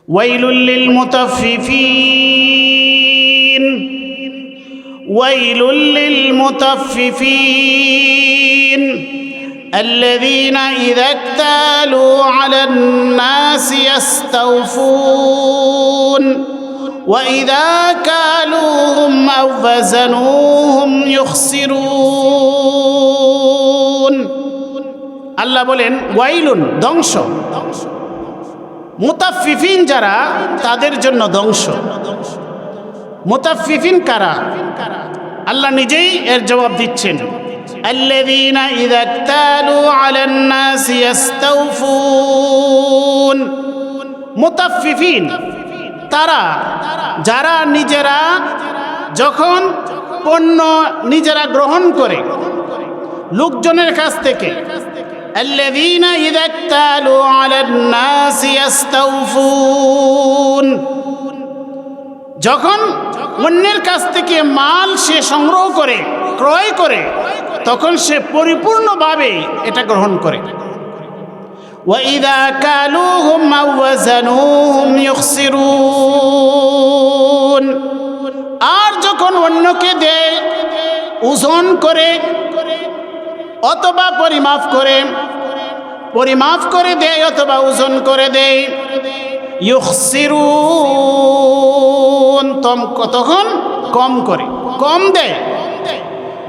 ওয়াইলুল লিল মুতাফফিফিন ওয়াইলুল লিল মুতাফফিফিন الذين إذا اكتالوا على الناس يستوفون وإذا كالوهم أو وزنوهم يخسرون আল্লাহ বলেন ওয়াইলুন ধ্বংস মুতাফফিফিন যারা তাদের জন্য ধ্বংস। মুতাফফিফিন কারা? আল্লাহ নিজেই এর জবাব দিচ্ছেন الذين إذا اكتالوا على الناس يستوفون মুতাফফিফিন তারা যারা নিজেরা যখন পণ্য নিজেরা গ্রহণ করে লোকজনের কাছ থেকে الذين إذا اكتالوا على الناس يستوفون যখন অন্যের কাছ থেকে মাল সে সংগ্রহ করে ক্রয় করে তখন সে পরিপূর্ণভাবে এটা গ্রহণ করে। وإذا كالوهم أو وزنوهم يخسرون আর যখন অন্যকে দেয় ওজন করে অথবা পরিমাপ করে দেয় অথবা ওজন করে দেয় ইউখসিরুন তখন কম দেয়।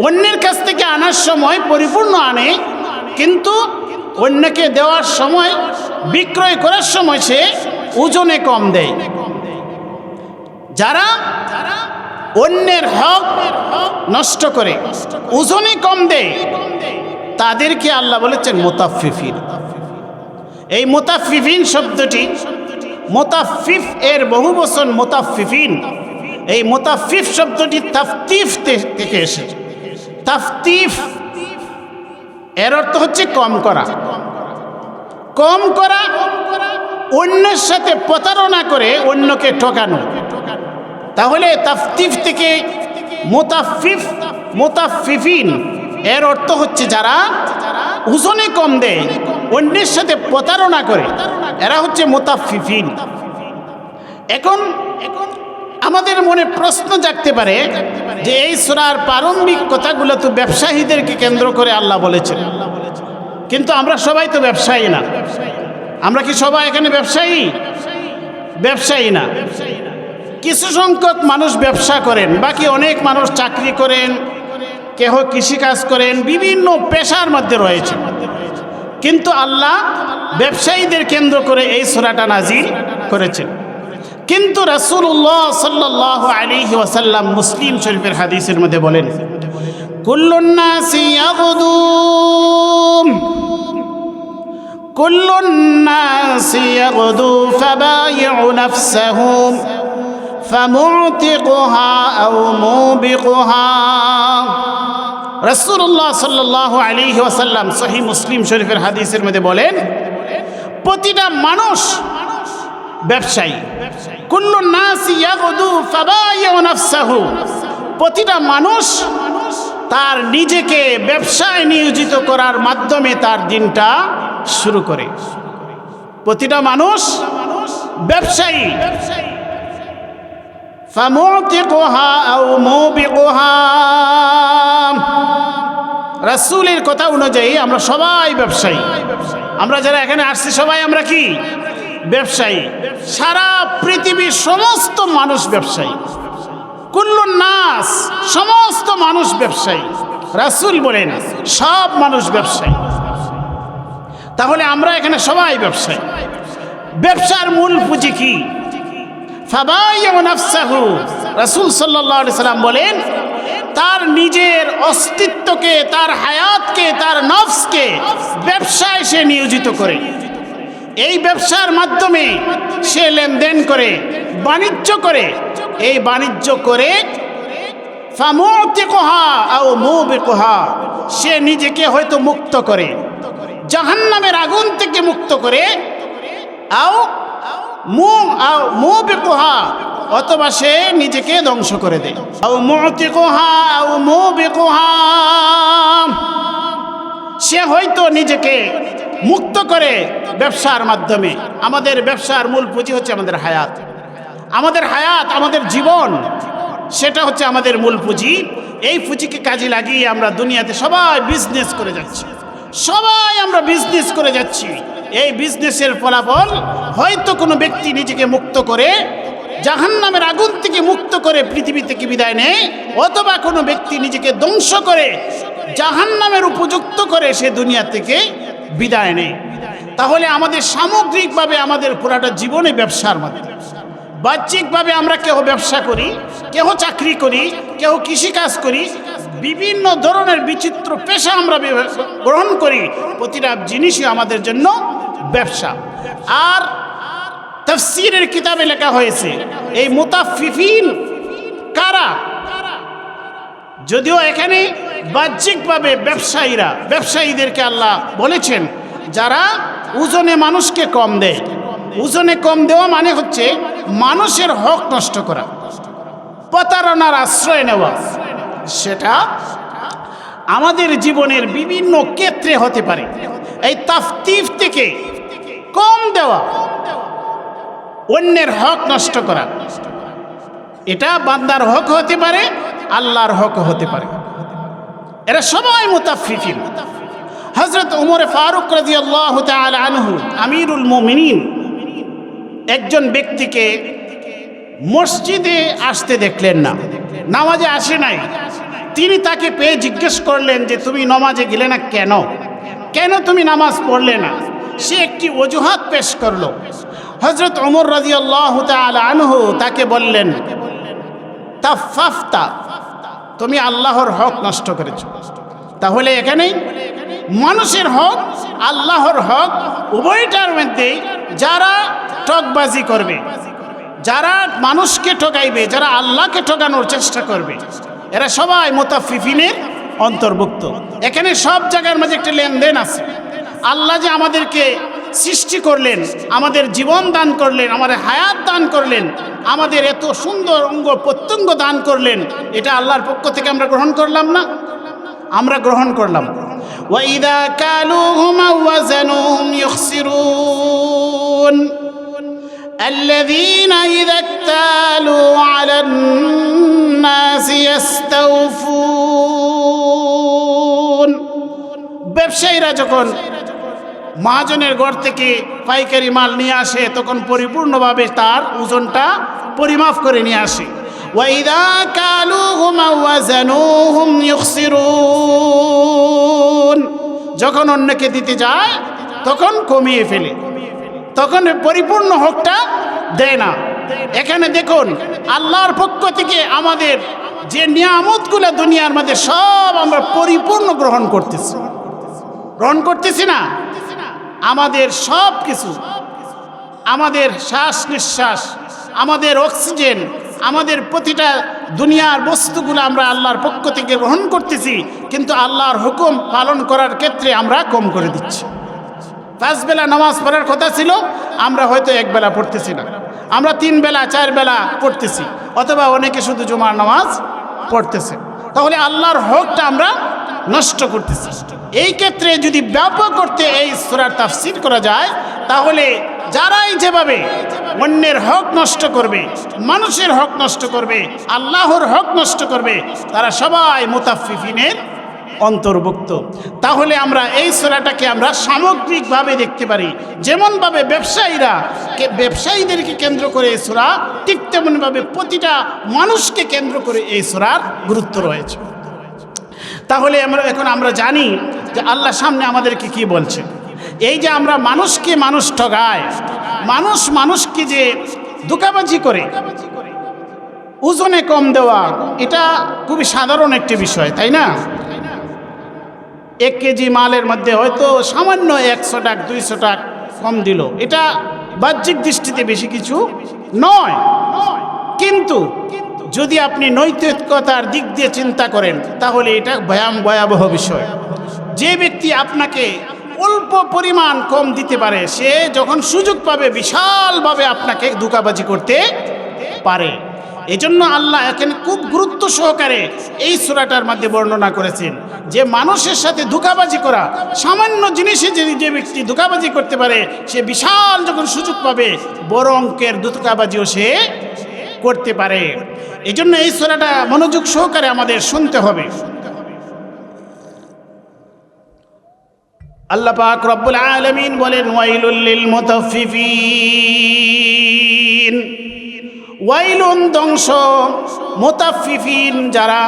অন্যের কাছ থেকে আনার সময় পরিপূর্ণ আনে, কিন্তু অন্যকে দেওয়ার সময় বিক্রয় করার সময় সে ওজনে কম দেয়। যারা অন্যের হক নষ্ট করে ওজনে কম দেয় তাদেরকে আল্লাহ বলেছেন মুতাফফিফিন। এই মুতাফফিফিন শব্দটি মুতাফফিফ এর বহুবচন মুতাফফিফিন। এই মুতাফফিফ শব্দটি তাফতিফ থেকে এসেছে। তাফতিফ এর অর্থ হচ্ছে কম করা, অন্যের সাথে প্রতারণা করে অন্যকে ঠকানো। তাহলে তাফতিফ থেকে মুতাফফিফিন এর অর্থ হচ্ছে যারা ওজনে কম দেয় অন্যের সাথে প্রতারণা করে, এরা হচ্ছে মুতাফফিফিন। এখন আমাদের মনে প্রশ্ন জাগতে পারে যে এই সূরার প্রারম্ভিক কথাগুলো তো ব্যবসায়ীদেরকে কেন্দ্র করে আল্লাহ বলেছেন, কিন্তু আমরা সবাই তো ব্যবসায়ী না। আমরা কি সবাই এখানে ব্যবসায়ী না? কিছু সংখ্যক মানুষ ব্যবসা করেন, বাকি অনেক মানুষ চাকরি করেন, কেহ কৃষিকাজ করেন, বিভিন্ন পেশার মধ্যে রয়েছে। কিন্তু আল্লাহ ব্যবসায়ীদের কেন্দ্র করে এই সূরাটা নাজিল করেছেন। কিন্তু রাসূলুল্লাহ সাল্লাল্লাহু আলাইহি ওয়াসাল্লাম মুসলিম শরীফের হাদিসের মধ্যে বলেন কুল্লুন নাসি ইয়াগদু ফাবাইউ নাফসাহু ফামুতিকুহা আও মুবিকুহা। রাসূলুল্লাহ সাল্লাল্লাহু আলাইহি ওয়াসাল্লাম সহিহ মুসলিম শরীফের হাদিসের মধ্যে বলেন প্রতিটা মানুষ ব্যবসায়ী। কুল্লু নাসি ইয়াগদু ফাবাইউ নাফসাহু, প্রতিটা মানুষ তার নিজেকে ব্যবসায় নিয়োজিত করার মাধ্যমে তার দিনটা শুরু করে। প্রতিটা মানুষ ব্যবসায়ী। ফামুতিকুহা আও মুবিকুহা, রাসূলের কথা অনুযায়ী আমরা সবাই ব্যবসায়ী। আমরা যারা এখানে আসছি সবাই আমরা কি ব্যবসায়ী। সারা পৃথিবীর সমস্ত মানুষ ব্যবসায়ী। কুল্লুন নাস, সমস্ত মানুষ ব্যবসায়ী। রাসূল বলেন সব মানুষ ব্যবসায়ী। তাহলে আমরা এখানে সবাই ব্যবসায়ী। ব্যবসার মূল পুঁজি কি? ফাবাইউ নাফসাহু। রাসূল সাল্লাল্লাহু আলাইহি সাল্লাম বলেন তার নিজের অস্তিত্বকে, তার হায়াতকে, তার নফসকে ব্যবসায় সে নিয়োজিত করে। এই ব্যবসার মাধ্যমে সে লেনদেন করে, বাণিজ্য করে। এই বাণিজ্য করে ফামুতিকুহা আও মুবিকুহা, সে নিজেকে হয়তো মুক্ত করে, জাহান্নামের আগুন থেকে মুক্ত করে, আও মুবিকুহা, অথবা সে নিজেকে ধ্বংস করে দেয়। আও মুতিকুহা আও মুবিকুহা, সে হয়তো নিজেকে মুক্ত করে ব্যবসার মাধ্যমে। আমাদের ব্যবসার মূল পুঁজি হচ্ছে আমাদের হায়াত, আমাদের জীবন, সেটা হচ্ছে আমাদের মূল পুঁজি। এই পুঁজিকে কাজে লাগিয়ে আমরা দুনিয়াতে সবাই বিজনেস করে যাচ্ছি, এই বিজনেসের ফলাফল হয়তো কোনো ব্যক্তি নিজেকে মুক্ত করে জাহান্নামের আগুন থেকে মুক্ত করে পৃথিবী থেকে বিদায় নেয়, অথবা কোনো ব্যক্তি নিজেকে ধ্বংস করে জাহান্নামের উপযুক্ত করে সে দুনিয়া থেকে বিদায় নেয়। তাহলে আমাদের সামগ্রিকভাবে আমাদের পুরাটা জীবনে ব্যবসার মধ্যে, বাহ্যিকভাবে আমরা কেউ ব্যবসা করি, কেউ চাকরি করি, কেউ কৃষিকাজ করি, বিভিন্ন ধরনের বিচিত্র পেশা আমরা গ্রহণ করি, প্রতিটা জিনিসই আমাদের জন্য ব্যবসা। আর তাফসীরের কিতাবে লেখা হয়েছে এই মুতাফফিফিন কারা, যদিও এখানে বাহ্যিকভাবে ব্যবসায়ীদেরকে আল্লাহ বলেছেন যারা ওজনে মানুষকে কম দেয়। ওজনে কম দেওয়া মানে হচ্ছে মানুষের হক নষ্ট করা, প্রতারণার আশ্রয় নেওয়া। সেটা আমাদের জীবনের বিভিন্ন ক্ষেত্রে হতে পারে। এই তাফতিফ থেকে কম দেওয়া, অন্যের হক নষ্ট করা, এটা বান্দার হক হতে পারে, আল্লাহর হক হতে পারে। এরা সবাই মুতাফফিফিন। হযরত উমর ফারুক রাদিয়াল্লাহু তাআলা আনহু আমিরুল মুমিনিন একজন ব্যক্তিকে মসজিদে আসতে দেখলেন না, নামাজে আসে নাই। তিনি তাকে পেয়ে জিজ্ঞেস করলেন যে তুমি নামাজে গেলে না কেন, তুমি নামাজ পড়লে না? সে একটি অজুহাত পেশ করলো। হযরত উমর রাদিয়াল্লাহু তাআলা আনহু তাকে বললেন, তাফাফতা, তুমি আল্লাহর হক নষ্ট করেছো। তাহলে এখানে মানুষের হক, আল্লাহর হক, উভয়টার মধ্যে যারা ঠকবাজি করবে, যারা মানুষকে ঠকাইবে, যারা আল্লাহকে ঠকানোর চেষ্টা করবে, এরা সবাই মুতাফফিফিনের অন্তর্ভুক্ত। এখানে সব জায়গার মাঝে একটা লেনদেন আছে। আল্লাহ যে আমাদেরকে সৃষ্টি করলেন, আমাদের জীবন দান করলেন, আমাদের হায়াত দান করলেন, আমাদের এত সুন্দর অঙ্গ প্রত্যঙ্গ দান করলেন, এটা আল্লাহর পক্ষ থেকে আমরা গ্রহণ করলাম না? আমরা গ্রহণ করলাম। ওয়াইদা কালুহুম ওয়াজানুহুম ইখসিরুন আল্লাযীনা ইযা ইক্তালু আলান নাসি ইস্তাওফুন। ব্যবসায়ীরা যখন মহাজনের ঘর থেকে পাইকারি মাল নিয়ে আসে তখন পরিপূর্ণভাবে তার ওজনটা পরিমাপ করে নিয়ে আসে। ওয়াইদা কালুহুম ওয়াজানুহুম ইখসিরুন, যখন অন্যকে দিতে যায় তখন কমিয়ে ফেলে, তখন পরিপূর্ণ হকটা দেয় না। এখানে দেখুন আল্লাহর পক্ষ থেকে আমাদের যে নিয়ামতগুলো দুনিয়ার মধ্যে সব আমরা পরিপূর্ণ গ্রহণ করতেছি না? আমাদের সব কিছু, আমাদের শ্বাস নিঃশ্বাস, আমাদের অক্সিজেন, আমাদের প্রতিটা দুনিয়ার বস্তুগুলো আমরা আল্লাহর পক্ষ থেকে গ্রহণ করতেছি, কিন্তু আল্লাহর হুকুম পালন করার ক্ষেত্রে আমরা কম করে দিচ্ছি। 5 বেলা নামাজ পড়ার কথা ছিল, আমরা হয়তো 1 বেলা পড়তেছি না, আমরা 3 বেলা 4 বেলা পড়তেছি, অথবা অনেকে শুধু জুমার নামাজ পড়তেছে। তাহলে আল্লাহর হকটা আমরা নষ্ট করতেছি। এই ক্ষেত্রে যদি ব্যাপক করতে এই সূরার তাফসীর করা যায়, তাহলে যারাই যেভাবে অন্যের হক নষ্ট করবে, মানুষের হক নষ্ট করবে, আল্লাহর হক নষ্ট করবে, তারা সবাই মুতাফফিফিনের অন্তর্ভুক্ত। তাহলে আমরা এই সূরাটাকে আমরা সামগ্রিকভাবে দেখতে পারি। যেমনভাবে ব্যবসায়ীদেরকে কেন্দ্র করে এই সূরা, ঠিক তেমনভাবে প্রতিটা মানুষকে কেন্দ্র করে এই সূরার গুরুত্ব রয়েছে। তাহলে আমরা জানি যে আল্লাহ সামনে আমাদেরকে কি বলছে। এই যে আমরা মানুষকে মানুষ ঠগায়, মানুষকে যে ধোঁকাবাজি করে ওজনে কম দেওয়া, এটা খুবই সাধারণ একটি বিষয়, তাই না? 1 কেজি মালের মধ্যে হয়তো সামান্য 100 টাকা 200 টাকা কম দিল, এটা বাহ্যিক দৃষ্টিতে বেশি কিছু নয়। কিন্তু যদি আপনি নৈতিকতার দিক দিয়ে চিন্তা করেন, তাহলে এটা ভয়াবহ বিষয়। যে ব্যক্তি আপনাকে অল্প পরিমাণ কম দিতে পারে, সে যখন সুযোগ পাবে বিশালভাবে আপনাকে ধোঁকাবাজি করতে পারে। এই জন্য আল্লাহ এখানে খুব গুরুত্ব সহকারে এই সূরাটার মধ্যে বর্ণনা করেছেন যে মানুষের সাথে ধোঁকাবাজি করা, সামান্য জিনিসে যে ব্যক্তি ধোঁকাবাজি করতে পারে সে বিশাল যখন সুযোগ পাবে বড় অঙ্কের ধোঁকাবাজিও সে করতে পারে। এই জন্য এই সূরাটা মনোযোগ সহকারে আমাদের শুনতে হবে। আল্লাহ পাক রব্বুল আলামিন বলেন ওয়াইলুল লিল মুতাফফিফিন, ওয়াইলুন ধ্বংস, মুতাফফিফিন যারা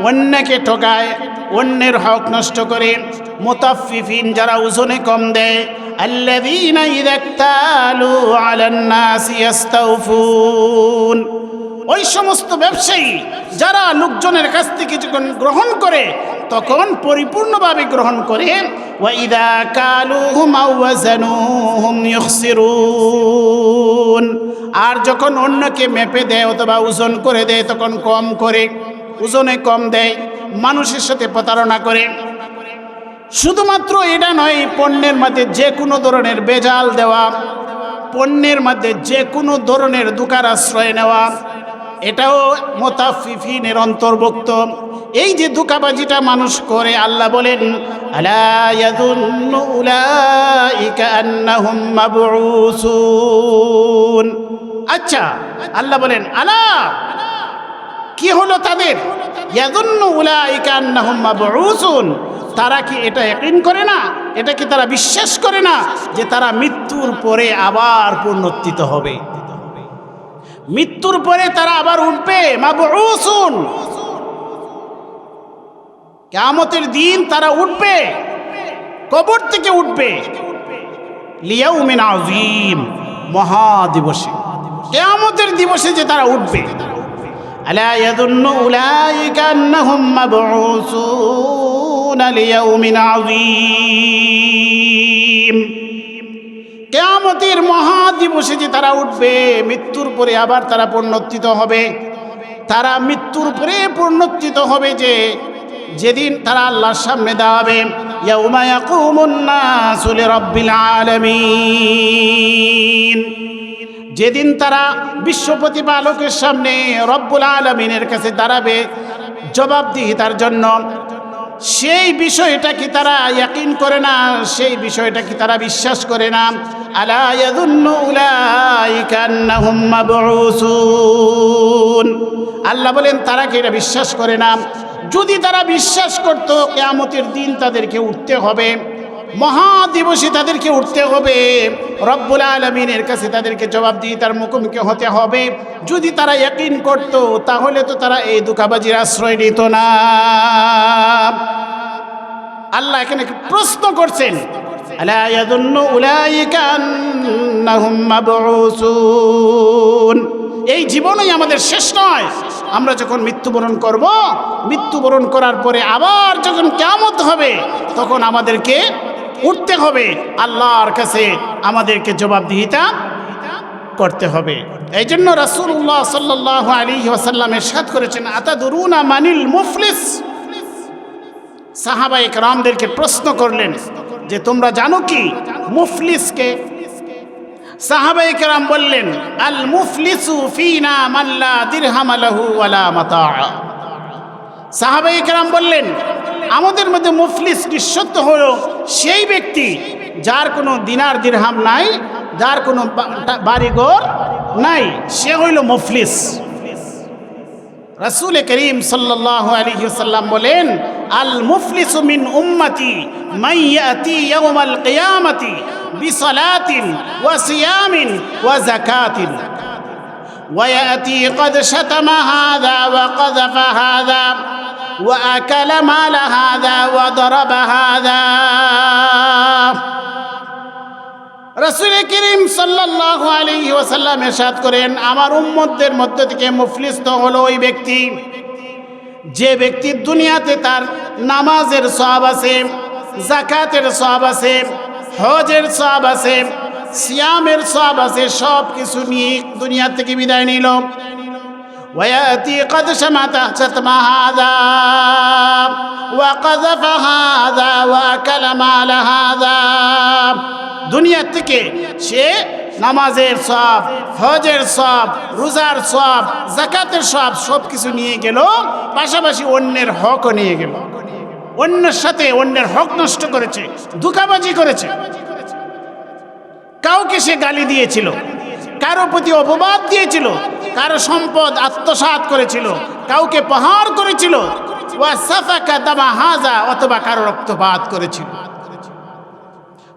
অন্যকে ঠকায়, অন্যের হক নষ্ট করে, মুতাফফিফিন যারা ওজনে কম দেয়, আল্লাযীনা ইযা ইক্তালু আলান নাসি ইস্তাওফুন, ওই সমস্ত ব্যবসায়ী যারা লোকজনের কাছ থেকে যখন গ্রহণ করে তখন পরিপূর্ণভাবে গ্রহণ করে, ওয়া ইযা কালুহুম আও ওয়াজানুহুম ইখসিরুন, আর যখন অন্যকে মেপে দেয় অথবা ওজন করে দেয় তখন কম করে, ওজনে কম দেয়, মানুষের সাথে প্রতারণা করে। শুধুমাত্র এটা নয়, পণ্যের মধ্যে যে কোনো ধরনের বেজাল দেওয়া, পণ্যের মধ্যে যে কোনো ধরনের ধোঁকার আশ্রয় নেওয়া, এটাও মুতাফফিফিনের অন্তর্ভুক্ত। এই যে ধোঁকাবাজিটা মানুষ করে, আল্লাহ বলেন আলা ইয়াযুন্নু উলাইকা আন্নাহুম মাবউসুন। আচ্ছা, আল্লাহ বলেন আলা, কি হলো তাদের? ইয়াযুন্নু উলাইকা আন্নাহুম মাবউসুন, তারা কি এটা ইয়াকিন করে না, এটা কি তারা বিশ্বাস করে না যে তারা মৃত্যুর পরে আবার পুনরুত্থিত হবে, মৃত্যুর পরে তারা আবার উঠবে? মাবউসুন, কিয়ামতের দিন তারা উঠবে, কবর থেকে উঠবে, লিয়াউমিন আযীম, মহা দিবসে, কিয়ামতের দিবসে যে তারা উঠবে। আলা ইয়াযুন্নু উলাইকা আন্নাহুম মাবউসুন লিয়াউমিন আযীম, কিয়ামতের মহা দিবসে যে তারা উঠবে, মৃত্যুর পরে আবার তারা পুনরুত্থিত হবে। তারা মৃত্যুর পরে পুনরুত্থিত হবে যে যেদিন তারা আল্লাহর সামনে দাঁড়াবে, ইয়াউমা ইয়াকুমুন নাসু লিরাব্বিল আলামিন, যেদিন তারা বিশ্ব প্রতিপালকের সামনে রব্বুল আলামিনের কাছে দাঁড়াবে জবাবদিহিতার জন্য। সেই বিষয়টা কি তারা ইয়াকিন করে না? সেই বিষয়টা কি তারা বিশ্বাস করে না? আলা ইয়াযুন্নু উলাইকা আন্নাহুম মাবউসুন, আল্লাহ বলেন তারা কি এটা বিশ্বাস করে না? যদি তারা বিশ্বাস করত কিয়ামতের দিন তাদেরকে উঠতে হবে, মহাদিবসে তাদেরকে উঠতে হবে, রব্বুল আলামিনের কাছে তাদেরকে জবাবদিহিতার মুখোমুখি হতে হবে, যদি তারা ইয়াকিন করত তাহলে তো তারা এই ধোঁকাবাজির আশ্রয় নিত না। আল্লাহ এখানে প্রশ্ন করছেন আলা ইয়াযুন্নু উলাইকা আন্নাহুম মাবউসুন, এই জীবনই আমাদের শেষ নয়, আমরা যখন মৃত্যুবরণ করব, মৃত্যুবরণ করার পরে আবার যখন কিয়ামত হবে তখন আমাদেরকে উঠতে হবে, আল্লাহর কাছে আমাদেরকে জবাবদিহিতা করতে হবে। এই জন্য রাসূলুল্লাহ সাল্লাল্লাহু আলাইহি ওয়াসাল্লাম ইরশাদ করেছেন আতাদুরুনা মানিল মুফলিস, সাহাবায়ে কেরামদেরকে প্রশ্ন করলেন যে তোমরা জানো কি মুফলিসকে? সাহাবায়ে কেরাম বললেন আল মুফলিসু ফিনা মান লা দিরহাম লাহু ওয়ালা মাতা। সাহাবায়ে কেরাম বললেন আমাদের মধ্যে মুফলিস নিঃসত্ব হলো সেই ব্যক্তি যার কোনো দিনার দিরহাম নাই, যার কোনো বাড়িঘর নাই, সে হইল মুফলিস। রাসূল করিম সাল্লাল্লাহু আলাইহি ওয়াসাল্লাম বলেন আল মুফলিসু মিন উম্মতি মান ইয়াতি ইয়াউমাল কিয়ামাতি বিসালাতিন ওয়া সিয়ামিন ওয়া যাকাতিন ওয়া ইয়াতি ক্বাদ শাতামা হাযা ওয়া কাযাফা হাযা ওয়া আকালা মালা হাযা ওয়া দারাবা হাযা। রাসূল করিম সাল্লাল্লাহু আলাইহি ওয়াসাল্লাম ইরশাদ করেন আমার উম্মতদের মধ্য থেকে মুফলিস তো হলো ওই ব্যক্তি যে ব্যক্তি দুনিয়াতে তার নামাজের সওয়াব আছে, যাকাতের সওয়াব আছে, হজের সওয়াব আছে, সিয়ামের সওয়াব আছে, সব কিছু নিয়ে দুনিয়া থেকে বিদায় নিল। ওয়ায়াতি ক্বাদ শাতামা হাযা ওয়া কাযাফা হাযা ওয়া আকালা মালা হাযা, দুনিয়া থেকে সে নামাজের সওয়াব, হজের সওয়াব, রোজার সওয়াব, যাকাতের সওয়াব সব কিছু নিয়ে গেল, পাশাপাশি অন্যের হকও নিয়ে গেল। অন্যের সাথে অন্যের হক নষ্ট করেছে, ধোঁকাবাজি করেছে। কাউকে সে গালি দিয়েছিল, কারো প্রতি অপবাদ দিয়েছিল, কারো সম্পদ আত্মসাৎ করেছিল, কাউকে প্রহার করেছিল, ওয়া সাফাকা দামা হাযা, অথবা কারো রক্তপাত করেছিল।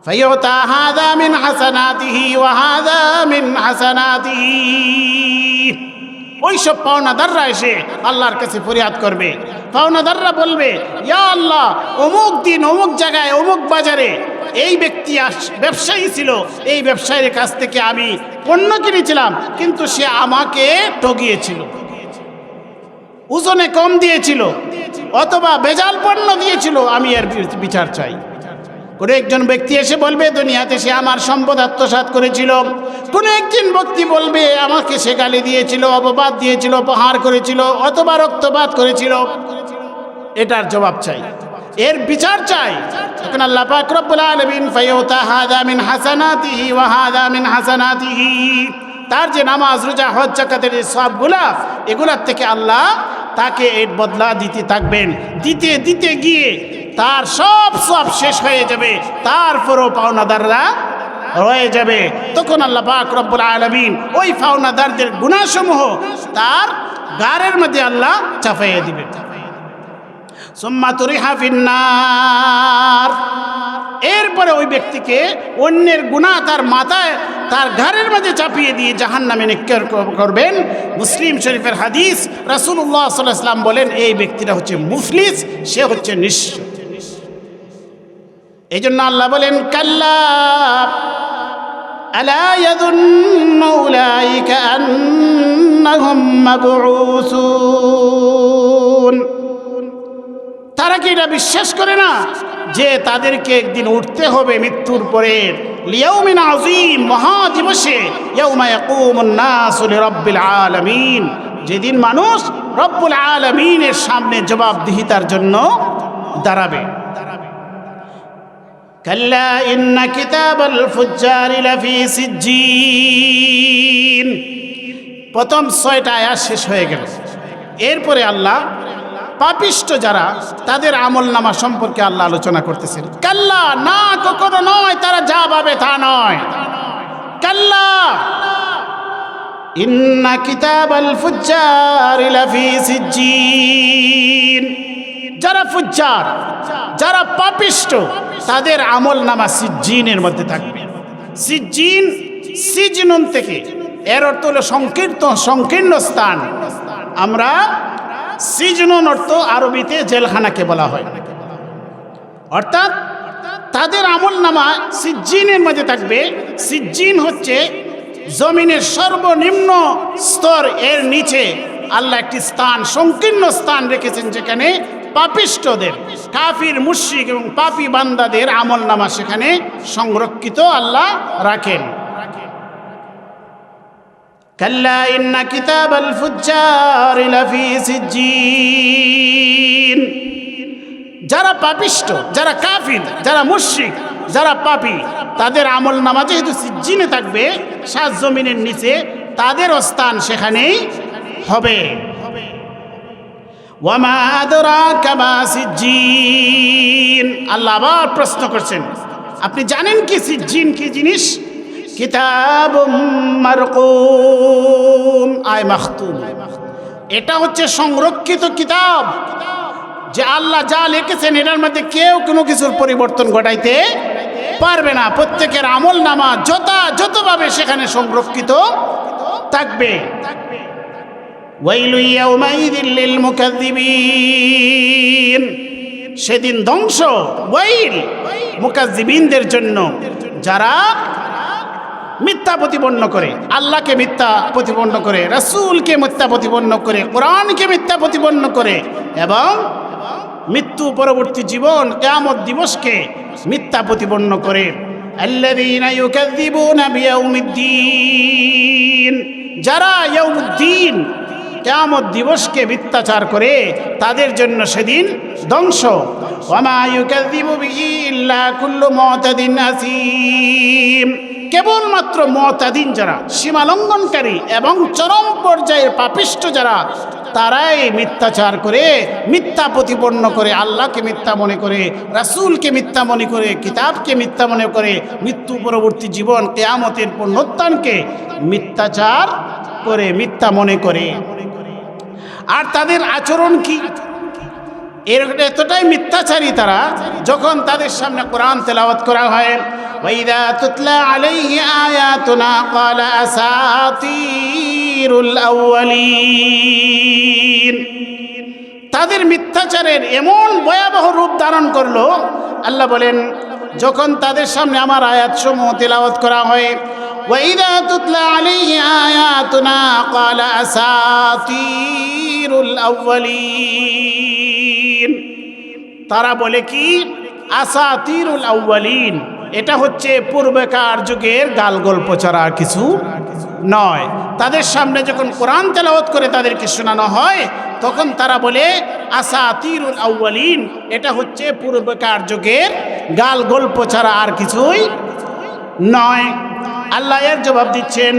ফায়ুতা হাযা মিন হাসানাতিহি ওয়া হাযা মিন হাসানাতিহি। ওইসব পাওনাদাররা এসে আল্লাহর কাছে ফরিয়াদ করবে। পাওনাদাররা বলবে, ইয়া আল্লাহ, অমুক দিন অমুক জায়গায় অমুক বাজারে এই ব্যক্তি ব্যবসায়ী ছিল, এই ব্যবসায়ীর কাছ থেকে আমি পণ্য কিনেছিলাম, কিন্তু সে আমাকে ঠকিয়েছিল, ওজনে কম দিয়েছিল, অথবা ভেজাল পণ্য দিয়েছিল, আমি এর বিচার চাই। কোনো একজন ব্যক্তি এসে বলবে দুনিয়াতে সে আমার সম্পদ আত্মসাৎ করেছিল। কোনো একজন ব্যক্তি বলবে আমাকে সে গালি দিয়েছিল, অপবাদ দিয়েছিল, প্রহার করেছিল, অথবা রক্তপাত করেছিল। এটার জবাব চাই, এর বিচার চাই। তখন আল্লাহ পাক রব্বুল আলামিন ফায়ুতা হাযা মিন হাসানাতিহি ওয়া হাযা মিন হাসানাতিহি, তার যে নামাজ, রোজা, হজ, যাকাতের সবগুলা, এগুলার থেকে আল্লাহ তাকে এর বদলা দিতে থাকবেন। দিতে দিতে গিয়ে তার সব শেষ হয়ে যাবে, তারপরও পাওনাদাররা রয়ে যাবে। তখন আল্লাহ পাক রব্বুল আলামিন ওই পাওনাদারদের গুনাহসমূহ তার গারের মধ্যে আল্লাহ চাপাইয়ে দিবে। সুম্মা তুরিহা ফিন্নার, এরপরে ওই ব্যক্তিকে অন্যের গুনাহ তার মাথায়, তার ঘাড়ের মাঝে চাপিয়ে দিয়ে জাহান্নামে নিক্ষেপ করবেন। মুসলিম শরীফের হাদিস, রাসূলুল্লাহ সাল্লাল্লাহু আলাইহি ওয়াসাল্লাম বলেন, এই ব্যক্তিটা হচ্ছে মুফলিস, সে হচ্ছে নিঃস্ব। এই জন্য আল্লাহ বলেন, কাল্লা আলা ইয়াযুন্নু উলাইকা আন্নাহুম মাবউসুন। তারা কি এটা বিশ্বাস করে না যে তাদেরকে একদিন উঠতে হবে মৃত্যুর পরে? লিয়াউমিন আযীম, মহাদিবসে, ইয়াউমা ইয়াকুমুন নাসু লিরাব্বিল আলামিন, যেদিন মানুষ রব্বুল আলামিনের সামনে জবাবদিহিতার জন্য দাঁড়াবে। কাল্লা ইন্না কিতাবাল ফুজ্জারি লাফি সিজ্জিন। প্রথম 6টা আয়াত শেষ হয়ে গেল। এরপরে আল্লাহ পাপিষ্ট যারা, তাদের আমলনামা সম্পর্কে আল্লাহ আলোচনা করতেছেন। কাল্লা, না, কখনো নয়, তারা যা ভাবে তা নয়। কাল্লা ইন্না কিতাবাল ফুজ্জারি লাফি সিজ্জিন। যারা ফুজ্জার, যারা পাপিষ্ট, তাদের আমলনামা সিজ্জিনের মধ্যে থাকবে। সিজ্জিন, সিজনুন থেকে, এর অর্থ হলো সংকীর্ণ স্থান। আমরা সিজনুন অর্থ আরবিতে জেলখানাকে বলা হয়। অর্থাৎ তাদের আমলনামা সিজ্জিনের মধ্যে থাকবে। সিজ্জিন হচ্ছে জমিনের সর্বনিম্ন স্তর, এর নিচে আল্লাহ একটি স্থান, সংকীর্ণ স্থান রেখেছেন, যেখানে পাপিষ্টদের, কাফির, মুশরিক এবং পাপী বান্দাদের আমলনামা সেখানে সংরক্ষিত আল্লাহ রাখেন। কাল্লা ইন্না কিতাবাল ফুজ্জারি লাফি সিজ্জিন। যারা পাপিষ্ট, যারা কাফির, যারা মুশরিক, যারা পাপী, তাদের আমলনামা যেহেতু সিজ্জিনে থাকবে, 7 জমিনের নিচে, তাদের স্থান সেখানেই হবে। ওয়ামা আদরাকা মা সিজ্জিন। আল্লাহ আবার প্রশ্ন করছেন, আপনি জানেন কি সিজ্জিন কি জিনিস? কিতাবুম মারকুম আয় মাখতুম। এটা হচ্ছে সংরক্ষিত কিতাব, যে আল্লাহ যা লিখেছেন এটার মধ্যে কেউ কোনো কিছুর পরিবর্তন ঘটাইতে পারবে না। প্রত্যেকের আমলনামা যথাযথভাবে সেখানে সংরক্ষিত থাকবে। ওয়াইলু ইয়াউমাইযিল লিল মুকাজ্জিবিন। সেদিন ধ্বংস, ওয়াইল মুকাজ্জিবিনদের জন্য, যারা মিথ্যা প্রতিপন্ন করে, আল্লাহকে মিথ্যা প্রতিপন্ন করে, রাসূলকে মিথ্যা প্রতিপন্ন করে, কোরআনকে মিথ্যা প্রতিপন্ন করে, এবং মৃত্যু পরবর্তী জীবন কিয়ামত দিবসকে মিথ্যা প্রতিপন্ন করে। আল্লাযীনা ইউকাযযিবুনা বিয়াউমিদ্দিন। যারা ইয়াউমুদ্দিন, কিয়ামত দিবসকে মিথ্যাচার করে, তাদের জন্য সেদিন ধ্বংস। ওয়া মা ইউকাযযিবু বিহি ইল্লা কুল্লু মুতাদিন আসীম। কেবলমাত্র মুতাদিন যারা, সীমালঙ্ঘনকারী এবং চরম পর্যায়ের পাপিষ্ঠ যারা, তারাই মিথ্যাচার করে, মিথ্যা প্রতিপন্ন করে, আল্লাহকে মিথ্যা মনে করে, রাসূলকে মিথ্যা মনে করে, কিতাবকে মিথ্যা মনে করে, মৃত্যু পরবর্তী জীবন, কিয়ামতের পুনরুত্থানকে মিথ্যাচার করে, মিথ্যা মনে করে। আর তাদের আচরণ কি? এতটাই মিথ্যাচারী তারা, যখন তাদের সামনে কোরআন তেলাওয়াত করা হয়, ওয়াইদা তুতলা আলাইহি আয়াতুনা ক্বালা আসাতিরুল আউয়ালিন, তাদের মিথ্যাচারের এমন ভয়াবহ রূপ ধারণ করলো। আল্লাহ বলেন, যখন তাদের সামনে আমার আয়াতসমূহ তেলাওয়াত করা হয়, ওয়াইদা তুতলা আলাইহি আয়াতুনা ক্বালা আসাতিরুল আউয়ালিন, তারা বলে কি? আসাতিরুল আউয়ালিন, এটা হচ্ছে পূর্বেকার যুগের গালগল্প ছাড়া আর কিছু নয়। তাদের সামনে যখন কোরআন তেলাওয়াত করে তাদেরকে শোনানো হয়, তখন তারা বলে আসাতিরুল আউয়ালিন, এটা হচ্ছে পূর্বেকার যুগের গালগল্প ছাড়া আর কিছুই নয়। আল্লাহ এর জবাব দিচ্ছেন,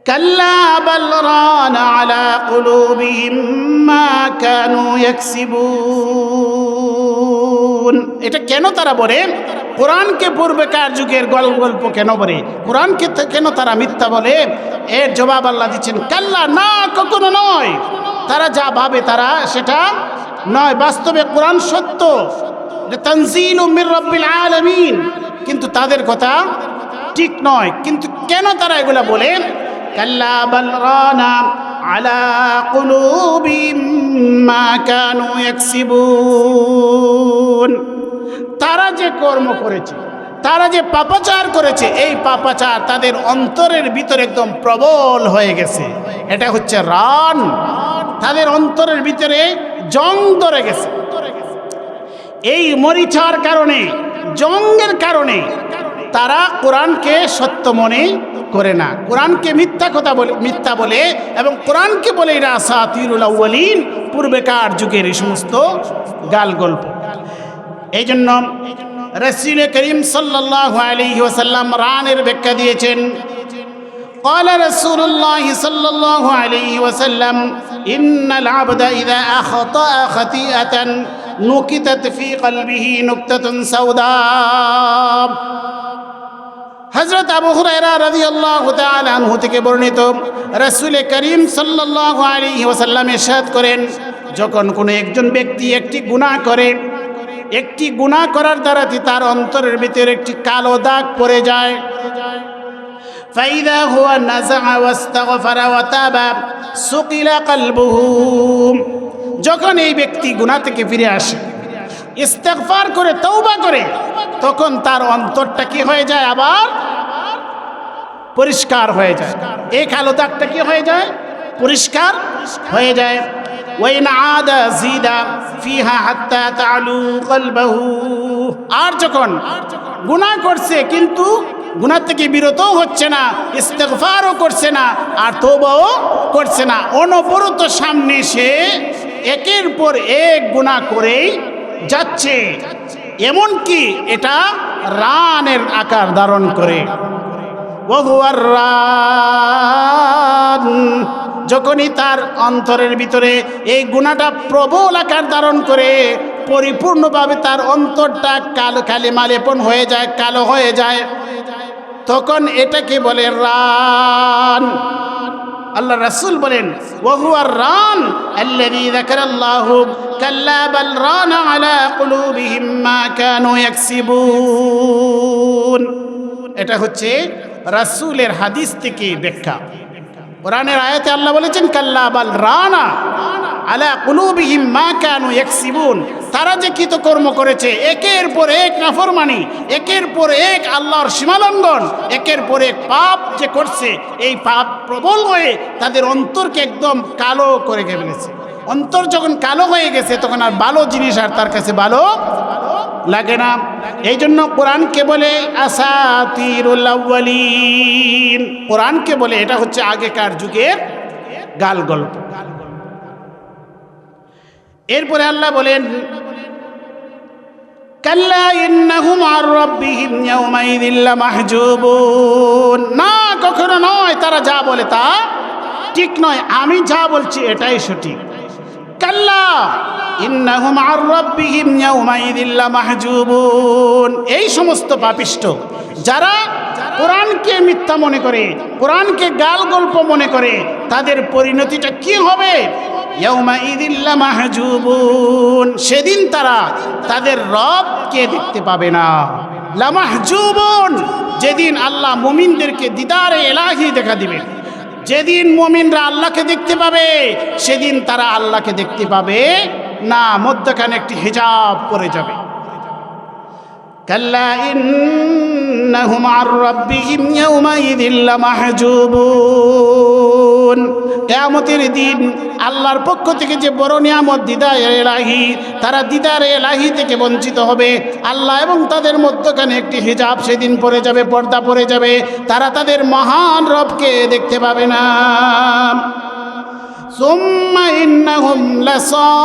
কাল্লা বাল রানা আলা কুলুবিহিম মা কানু ইয়াকসিবুন। এটা কেন তারা বলে? কোরআনকে পূর্বেকার যুগের গল্প কেন বলে? কোরআনকে কেন তারা মিথ্যা বলে? এর জবাব আল্লাহ দিচ্ছেন, কাল্লা, না, কখনো নয়। তারা যা ভাবে তারা সেটা নয়। বাস্তবে কোরআন সত্য, এটা তানজিলুম মির রাব্বিল আলামিন, কিন্তু তাদের কথা ঠিক নয়। কিন্তু কেন তারা এগুলা বলে? কাল্লা বাল রানা আলা কুলুবিহিম মা কানু ইয়াকসিবুন, তারা যে কর্ম করেছে, তারা যে পাপাচার করেছে, এই পাপাচার তাদের অন্তরের ভিতরে একদম প্রবল হয়ে গেছে। এটা হচ্ছে রান, তাদের অন্তরের ভিতরে জং ধরে গেছে। এই মরিচার কারণে, জঙ্গের কারণে তারা কোরআনকে সত্য মনে করে না, কোরআনকে মিথ্যা বলে এবং কোরআনকে বলে এরা আসাতিরুল আউয়ালিন, পূর্বেকার যুগের এই সমস্ত গালগল্প। এই জন্য রাসূল করিম সাল্লাল্লাহু আলাইহি ওয়াসাল্লাম রানের ব্যাখ্যা দিয়েছেন। قال رسول الله صلى الله عليه وسلم إن العبد إذا أخطأ خطيئة نكتت في قلبه نكتة سوداء। হযরত আবু হুরায়রা রাদিয়াল্লাহু তাআলা আনহু থেকে বর্ণিত, রাসূল করিম সাল্লাল্লাহু আলাইহি ওয়াসাল্লাম ইরশাদ করেন, যখন কোনো একজন ব্যক্তি একটি গুনাহ করে, একটি গুনাহ করার দ্বারা তার অন্তরের ভিতরে একটি কালো দাগ পড়ে যায়, ফাইদা হুয়া নাযআ ওয়াস্তাগফারা ওয়া তাবা সুকিলা কলবুহু, যখন এই ব্যক্তি গুনাহ থেকে ফিরে আসে, ইস্তেগফার করে, তওবা করে, তখন তার অন্তরটা কি হয়ে যায়? আবার পরিষ্কার হয়ে যায়। এই কালো দাগটা কি হয়ে যায়? পরিষ্কার হয়ে যায়। ওয়াইন আদা জিদা ফিহা হাত্তা তালু কলবহু, আর যখন গুনাহ করছে কিন্তু গুনাহ থেকে বিরতও হচ্ছে না, ইস্তেগফারও করছে না, আর তওবাও করছে না, অনবরত সামনে সে একের পর এক গুনাহ করেই যাচ্ছে, এমনকি এটা রানের আকার ধারণ করে। ওয়াহুয়ার রান, যখনই তার অন্তরের ভিতরে এই গুনাহটা প্রবল আকার ধারণ করে, পরিপূর্ণভাবে তার অন্তরটা কালো কালিমা লেপন হয়ে যায়, কালো হয়ে যায়, তখন এটাকে বলে রান। আল্লাহ রাসূল বলেন, ওয়াহুয়ার রান আল্লাযী যাকারাল্লাহু কাল্লা বাল রানা আলা কুলুবিহিম মা কানু ইয়াকসিবুন। এটা হচ্ছে রাসূলের হাদিস থেকে ব্যাখ্যা। কোরআনের আয়াতে আল্লাহ বলেছেন, কাল্লা বাল রানা আলা কুলুবিহিম মা কানু ইয়াকসিবুন, তারা যে কৃতকর্ম করেছে, একের পর এক নাফরমানি, একের পর এক আল্লাহর সীমালঙ্ঘন, একের পর এক পাপ যে করছে, এই পাপ প্রবল হয়ে তাদের অন্তরকে একদম কালো করে ফেলেছে। অন্তর যখন কালো হয়ে গেছে, তখন আর ভালো জিনিস আর তার কাছে ভালো লাগে না। এই জন্য কোরআনকে বলে আসাতিরুল আউয়ালিন, কোরআনকে বলে এটা হচ্ছে আগেকার যুগের গালগল্প। এরপরে আল্লাহ বলেন, কাল্লা ইন্নাহুম আর রাব্বিহিম ইয়াওমাইযিন লামাহজুবুন। না, কখনো নয়, তারা যা বলে তা ঠিক নয়, আমি যা বলছি এটাই সঠিক। কাল্লা ইন্নাহুম আর রাব্বিহিম ইয়াওমাইযিন লামাহজুবুন। এই সমস্ত পাপিষ্ঠ যারা কোরআনকে মিথ্যা মনে করে, কোরআনকে গাল গল্প মনে করে, তাদের পরিণতিটা কি হবে? ইয়াউমাইযিন লামাহজুবুন। সেদিন তারা তাদের রবকে দেখতে পাবে না। লামাহজুবুন, যেদিন আল্লাহ মুমিনদেরকে দিদারে ইলাহি দেখা দিবেন, যেদিন মুমিনরা আল্লাহকে দেখতে পাবে, সেদিন তারা আল্লাহকে দেখতে পাবে না, মধ্যখানে একটি হিজাব পড়ে যাবে। কাল্লা ইন্নাহুম আর রাব্বিহিম ইয়াওমাইযিন লামাহজুবুন। কিয়ামতের দিন আল্লাহর পক্ষ থেকে যে বড় নিয়ামত দিদারে ইলাহি, তারা দিদারে ইলাহি থেকে বঞ্চিত হবে। আল্লাহ এবং তাদের মধ্যখানে একটি হিজাব সেদিন পড়ে যাবে, পর্দা পড়ে যাবে, তারা তাদের মহান রবকে দেখতে পাবে না। সুম্মা ইন্নাহুম লাসাল্লুল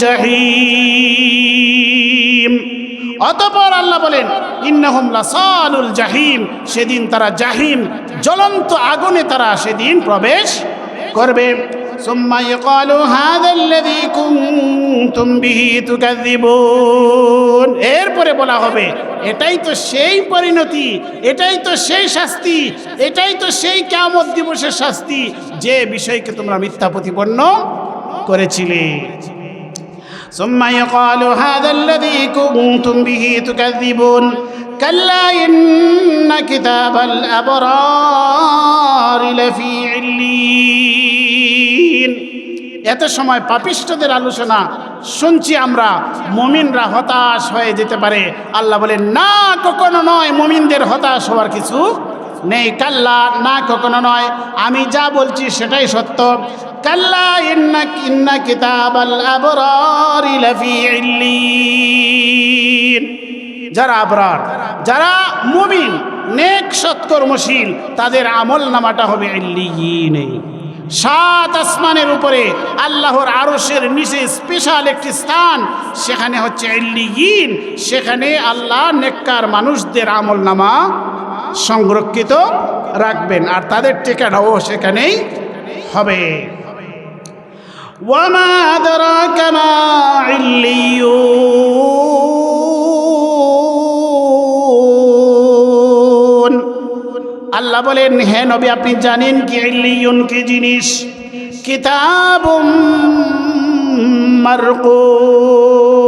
জাহিম। অতঃপর আল্লাহ বলেন ইন্নাহুম লাসালুল জাহিম, সেদিন তারা জাহিম, জ্বলন্ত আগুনে তারা সেদিন প্রবেশ করবে। সুম্মা ইয়াকালু হাযাল্লাযী কুনতুম বিহি তুকাযযিবুন। এরপরে বলা হবে এটাই তো সেই পরিণতি, এটাই তো সেই শাস্তি, এটাই তো সেই কিয়ামত দিবসের শাস্তি যে বিষয়কে তোমরা মিথ্যা প্রতিপন্ন করেছিলে। ثم يقال هذا الذي كنتم به تكذبون كلا إن كتاب الأبرار لفي عليين। এত সময় পাপিষ্ঠদের আলোচনা শুনছি আমরা, মুমিনরা হতাশ হয়ে যেতে পারে। আল্লাহ বলেন না, কখনো নয়, মুমিনদের হতাশ হওয়ার কিছু নেই। কাল্লা, না, কখনো নয়, আমি যা বলছি সেটাই সত্য। কাল্লা ইন্না কিতাবাল আবরারি লাফি ইল্লিন। যারা আবরার, যারা মুমিন, নেক সৎকর্মশীল, তাদের আমল নামাটা হবে ইল্লিয়িনে। 7 আসমানের উপরে আল্লাহর আরশের নিচে স্পেশাল একটি স্থান, সেখানে হচ্ছে ইল্লিয়িন। সেখানে আল্লাহ নেককার মানুষদের আমল নামা সংরক্ষিত রাখবেন, আর তাদের ঠিকানাও সেখানেই হবে। ওয়ামা আদরাকা মা ইল্লিয়ুন। আল্লাহ বলেন হে নবী, আপনি জানেন কি ইল্লিয়ুন কি জিনিস? কিতাবুম মারকুম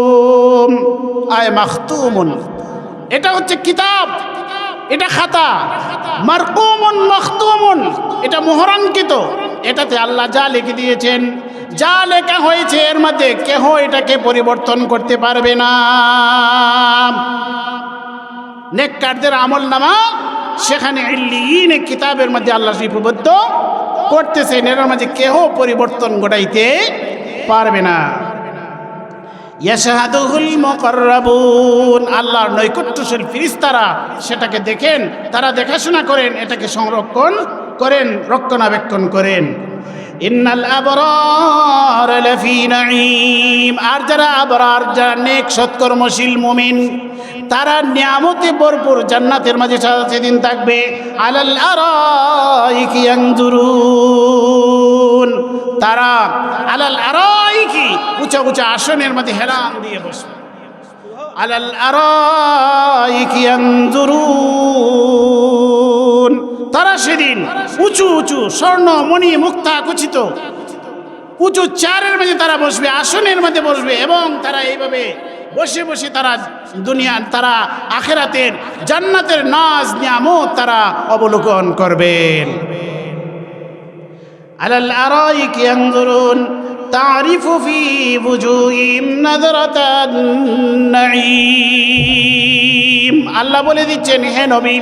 আয় মাখতুমুন। এটা হচ্ছে কিতাব, এটা খাতা। মারকুমুন মাখতুমুন, এটা মোহরাঙ্কিত। এটাতে আল্লাহ যা লিখে দিয়েছেন, যা লেখা হয়েছে, এর মধ্যে কেহ এটাকে পরিবর্তন করতে পারবে না। নেককারদের আমল নামা সেখানে ইল্লিয়িন কিতাবের মধ্যে আল্লাহ লিপিবদ্ধ করতেছেন, এর মাঝে কেহ পরিবর্তন ঘটাইতে পারবে না। ইয়াশহাদুহুল মুকাররাবুন, আল্লাহর নৈকট্যশীল ফেরেশতারা সেটাকে দেখেন, তারা দেখাশোনা করেন, এটাকে সংরক্ষণ করেন, রক্ষণাবেক্ষণ করেন। ইন্নাল আবরার লাফি নাঈম। আর যারা আবরার, যারা নেক সৎকর্মশীল মুমিন, তারা নিয়ামতে ভরপুর জান্নাতের মাঝে সেদিন থাকবে। আলাল আরাইকি ইয়ানজুরুন, তারা আলাল আরাইকি, উঁচা উঁচা আসনের মধ্যে হেলান দিয়ে বসবে। আলাল আরাইকি ইয়ানজুরুন, তারা সেদিন উঁচু উঁচু স্বর্ণ মণি মুক্তা খচিত উঁচু চেয়ারের মধ্যে তারা বসবে, আসনের মধ্যে বসবে, এবং তারা এইভাবে বসে বসে তারা দুনিয়ার, তারা আখিরাতের জান্নাতের নাজ নিয়ামত তারা অবলোকন করবেন। আলাল আরাইকি ইয়ানজুরুন তারিফু ফি বুজুহিম নাযরাতান নাঈম। আল্লাহ বলে দিচ্ছেন হে নবী,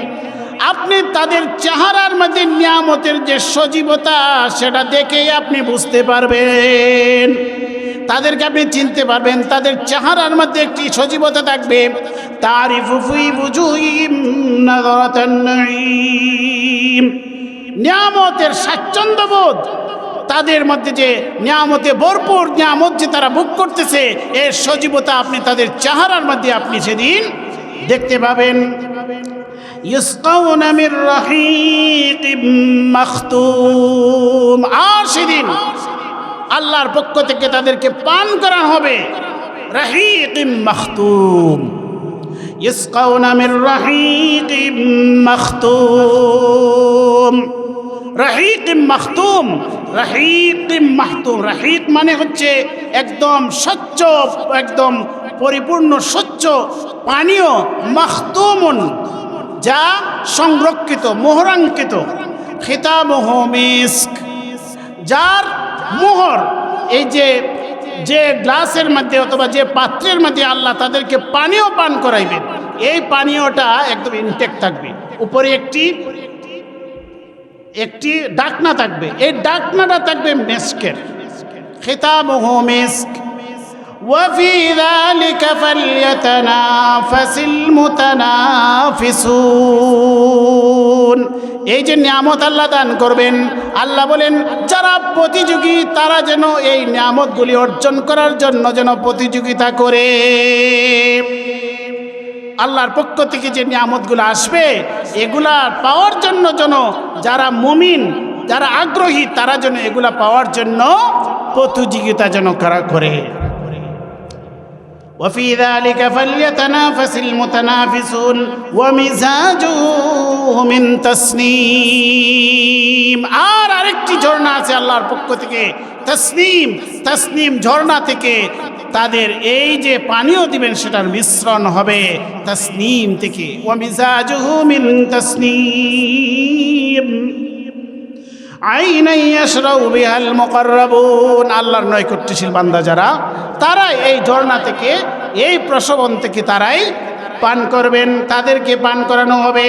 আপনি তাদের চেহারার মধ্যে নিয়ামতের যে সজীবতা, সেটা দেখেই আপনি বুঝতে পারবেন, তাদেরকে আপনি চিনতে পারবেন। তাদের চেহারার মধ্যে একটি সজীবতা থাকবে। তারিফু ফি বুজুহিম নাযরাতান নাঈম, নিয়ামতের স্বাচ্ছন্দ্যবোধ তাদের মধ্যে যে নিয়ামতে ভরপুর নিয়ামত যে তারা ভোগ করতেছে, এর সজীবতা আপনি তাদের চেহারার মধ্যে আপনি সেদিন দেখতে পাবেন। ইসকাউনা মির রাহিকিম মাখতুম, আর সেদিন আল্লাহর পক্ষ থেকে তাদেরকে পান করা হবে রাহিকিম মাখতুম। ইসকাউনা মির রাহিকিম মাখতুম, রাহিকিম মাখতুম, রাহিকিম মাখতুম। রাহিক মানে হচ্ছে একদম স্বচ্ছ, একদম পরিপূর্ণ স্বচ্ছ পানীয়, মাখতুমুন যা সংরক্ষিত, মোহরাঙ্কিত। খিতামুহু মিস্ক, যার মোহর এই যে গ্লাসের মধ্যে অথবা যে পাত্রের মধ্যে আল্লাহ তাদেরকে পানীয় পান করাইবেন, এই পানীয়টা একদম ইনটেক থাকবে। উপরে একটি ডাকনা থাকবে, এই ডাকনাটা থাকবে মিস্কের। খিতামুহু মিস্ক ওয়াফি যালিকা ফালইয়াতানাফাসিল মুতানাফিসুন। এই যে নিয়ামত আল্লাহ দান করবেন, আল্লাহ বলেন যারা প্রতিযোগী তারা যেন এই নিয়ামতগুলি অর্জন করার জন্য যেন প্রতিযোগিতা করে। আল্লাহর পক্ষ থেকে যে নিয়ামতগুলো আসবে এগুলা পাওয়ার জন্য যেন যারা মুমিন, যারা আগ্রহী, তারা যেন এগুলা পাওয়ার জন্য প্রতিযোগিতা যেন করে। وفي ذلك فليتنافس المتنافسون ومزاجه من تسنيم। আর আরেকটি ঝর্ণা আছে আল্লাহর পক্ষ থেকে, তসনিম। তসনিম ঝর্ণা থেকে তাদের এই যে পানীয় দিবেন সেটার মিশ্রণ হবে তসনিম থেকে। ওয়ামিজাজুহু মিন তসনিম আইনান ইয়াশরাবু বিহাল মুকাররাবুন। আল্লাহর নৈকট্যশীল বান্দা যারা, তারা এই ঝর্ণা থেকে, এই প্রসবন থেকে তারাই পান করবেন, তাদেরকে পান করানো হবে।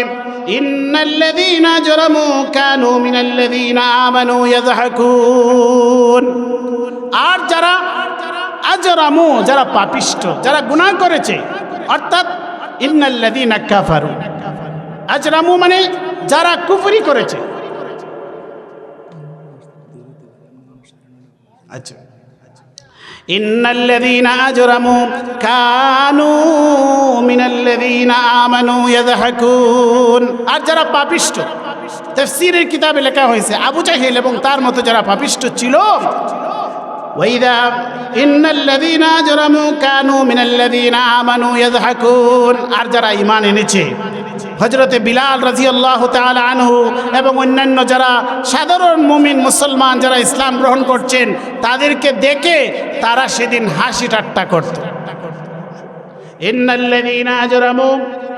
ইন্নাল্লাযীনা আজরামু কানু মিনাল্লাযীনা আমানু ইয়াযহাকুন। আর যারা আজরামু, যারা পাপিষ্ঠ, যারা গুনাহ করেছে, অর্থাৎ ইন্নাল্লাযীনা কাফারু, আজরামু মানে যারা কুফরি করেছে। আচ্ছা, ইন্নাল্লাযীনা আজরামু কানু মিনাল্লাযীনা আমানু ইয়াযহাকুন। আর যারা পাপিষ্ঠ, তাফসীরের কিতাবে লেখা হয়েছে আবু জাহেল এবং তার মতো যারা পাপিষ্ঠ ছিল, ওয়াইদা ইন্নাল্লাযীনা আজরামু কানু মিনাল্লাযীনা আমানু ইয়াযহাকুন। আর যারা ঈমান এনেছে, হযরতে বিলাল রাদিয়াল্লাহু তাআলা আনহু এবং অন্যান্য যারা সাধারণ মুমিন মুসলমান যারা ইসলাম গ্রহণ করছেন, তাদেরকে দেখে তারা সেদিন হাসি ঠাট্টা করত। ইন্নাল্লাযীনা আজরামু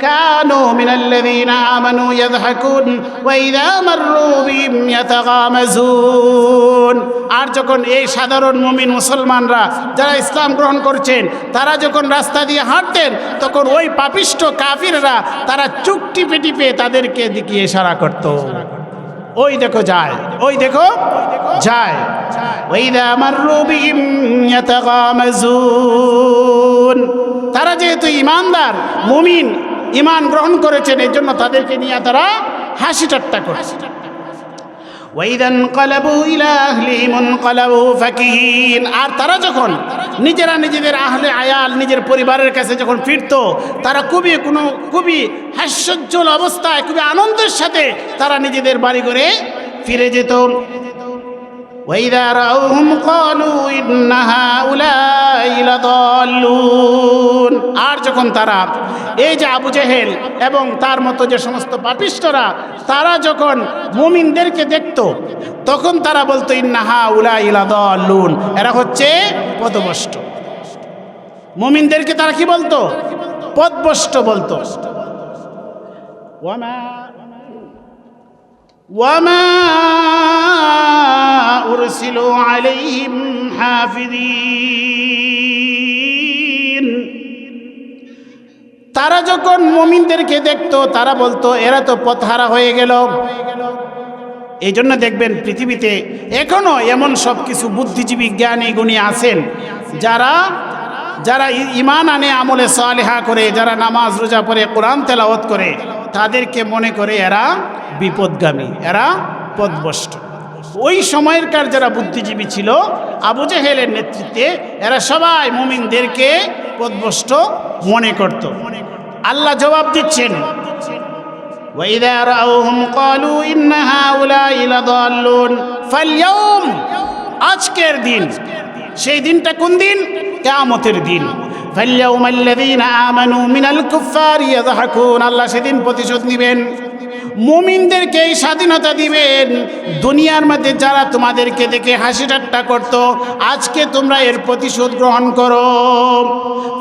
কানু মিনাল্লাযীনা আমানু ইয়াযহাকুন ওয়া ইযা মাররু বিহিম ইয়াতাগামাজুন। আর যখন এই সাধারণ মুমিন মুসলমানরা যারা ইসলাম গ্রহণ করছেন, তারা যখন রাস্তা দিয়ে হাঁটতেন, তখন ওই পাপিষ্ঠ কাফিররা তারা চুক টিপে টিপে তাদেরকে দিকে ইশারা করত, ওই দেখো যায়, ওই দেখো যায়। ওয়া ইযা মাররু বিহিম ইয়াতাগামাজুন। তারা যেহেতু ঈমানদার, মুমিন, ঈমান গ্রহণ করেছেন, এই জন্য তাদেরকে নিয়ে তারা হাসি ঠাট্টা করছে। ওয়াইদা ইনকালাবু ইলা আহলিহিম ইনকালাবু ফাকিহিন। আর তারা যখন নিজেরা নিজেদের আহলে আয়াল, নিজের পরিবারের কাছে যখন ফিরতো, তারা খুবই হাস্যোজ্জ্বল অবস্থায়, খুবই আনন্দের সাথে তারা নিজেদের বাড়ি ঘরে ফিরে যেত। ওয়াইদা রাউহুম ক্বালু ইন্না হাউলাই লাদাল্লুন। আর যখন তারা এই যে আবু জেহেল এবং তার মতো যে সমস্ত পাপিষ্ঠরা, তারা যখন মুমিনদেরকে দেখত, তখন তারা বলতো ইন্না হাউলাই লাদাল্লুন, এরা হচ্ছে পথভ্রষ্ট। মুমিনদেরকে তারা কি বলতো? পথভ্রষ্ট বলতো। ওয়ামা উরসিলু আলাইহিম হাফিজিন। তারা যখন মুমিনদেরকে দেখতো, তারা বলতো এরা তো পথহারা হয়ে গেল। এই জন্য দেখবেন পৃথিবীতে এখনো এমন সব কিছু বুদ্ধিজীবী, জ্ঞানী, গুণী আছেন যারা ঈমান আনে, আমলে সালেহা করে, যারা নামাজ রোজা পড়ে, কোরআন তেলাওয়াত করে, তাদেরকে মনে করে এরা বিপদগামী, এরা পথভ্রষ্ট। ওই সময়কার যারা বুদ্ধিজীবী ছিল আবু জেহেলের নেতৃত্বে, এরা সবাই মুমিনদেরকে পথভ্রষ্ট মনে করত। আল্লাহ জবাব দিচ্ছেন, وَإِذَا رَأَوْهُمْ قَالُوا إِنَّ هَؤُلَاءِ لَضَالُّونَ فَالْيَوْمَ আজকের দিন, সেই দিনটা কোন দিন? কিয়ামতের দিন। فَالْيَوْمَ الَّذِينَ آمَنُوا مِنَ الْكُفَّارِ يَضْحَكُونَ আল্লাহ সেদিন প্রতিশোধ নেবেন, মুমিনদেরকে এই স্বাধীনতা দিবেন। দুনিয়ার মধ্যে যারা তোমাদেরকে দেখে হাসি ঠাট্টা করত, আজকে তোমরা এর প্রতিশোধ গ্রহণ করো।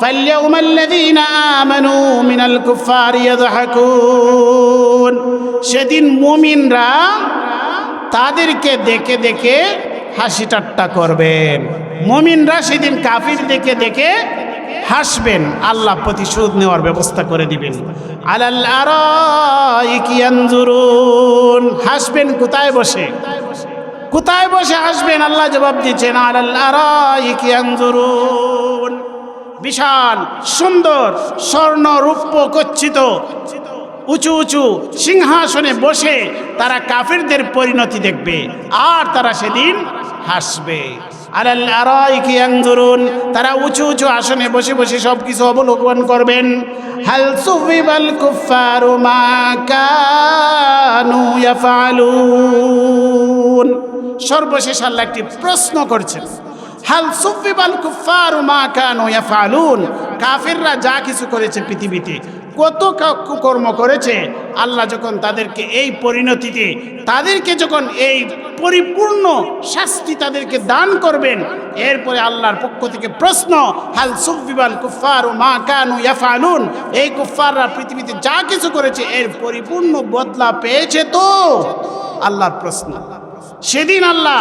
فَالْيَوْمَ الَّذِينَ آمَنُوا مِنَ الْكُفَّارِ يَضْحَكُونَ সেদিন মুমিনরা তাদেরকে দেখে দেখে হাসি ঠাট্টা করবেন। মুমিনরা সেদিন কাফির দেখে দেখে হাসবেন, আল্লাহ প্রতিশোধ নেওয়ার ব্যবস্থা করে দিবেন। আলাল আরাইকি ইয়ানজুরুন হাসবেন কোথায় বসে? কোথায় বসে হাসবেন? আল্লাহ জবাব দিচ্ছেন, আলাল আরাইকি ইয়ানজুরুন বিশাল সুন্দর স্বর্ণ রূপ্য গচ্ছিত উঁচু উঁচু সিংহাসনে বসে তারা কাফিরদের পরিণতি দেখবে, আর তারা সেদিন হাসবে। আলাল আরাইকি ইয়ানজুরুন তারা উঁচু উঁচু আসনে বসে বসে সব কিছু অবলোকন করবেন। হাল সুফিবাল কুফফারু মা কানু ইয়াফআলুন সর্বশেষ আল্লাহ একটি প্রশ্ন করছেন, হাল সুফিবাল কুফফারু মা কানু ইয়াফআলুন কাফিররা যা কিছু করেছে পৃথিবীতে, কত কুকর্ম করেছে, আল্লাহ যখন তাদেরকে এই পরিণতিতে, তাদেরকে যখন এই পরিপূর্ণ শাস্তি তাদেরকে দান করবেন, এরপরে আল্লাহর পক্ষ থেকে প্রশ্ন, হাল সুফিবাল কুফফারু মা কানু ইয়াফআলুন এই কুফফাররা পৃথিবীতে যা কিছু করেছে এর পরিপূর্ণ বদলা পেয়েছে তো? আল্লাহর প্রশ্ন। সেদিন আল্লাহ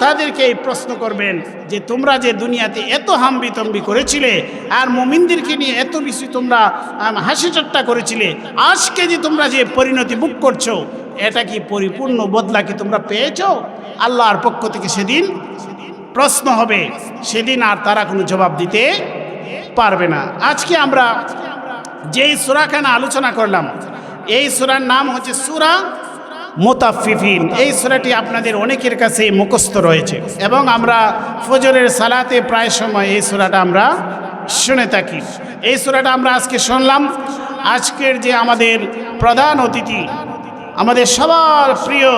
তাদেরকে এই প্রশ্ন করবেন যে তোমরা যে দুনিয়াতে এত হাম্বিতম্বি করেছিলে আর মুমিনদেরকে নিয়ে এত বেশি তোমরা হাসি ঠাট্টা করেছিলে, আজকে যে তোমরা যে পরিণতি ভোগ করছো, এটা কি পরিপূর্ণ বদলা কি তোমরা পেয়েছো? আল্লাহর পক্ষ থেকে সেদিন প্রশ্ন হবে, সেদিন আর তারা কোনো জবাব দিতে পারবে না। আজকে আমরা যেই সূরাখানা আলোচনা করলাম, এই সূরার নাম হচ্ছে সূরা মুতাফফিফিন। এই সূরাটি আপনাদের অনেকের কাছে মুখস্থ রয়েছে এবং আমরা ফজরের সালাতে প্রায় সময় এই সূরাটা আমরা শুনে থাকি। এই সূরাটা আমরা আজকে শুনলাম। আজকের যে আমাদের প্রধান অতিথি, আমাদের সবার প্রিয়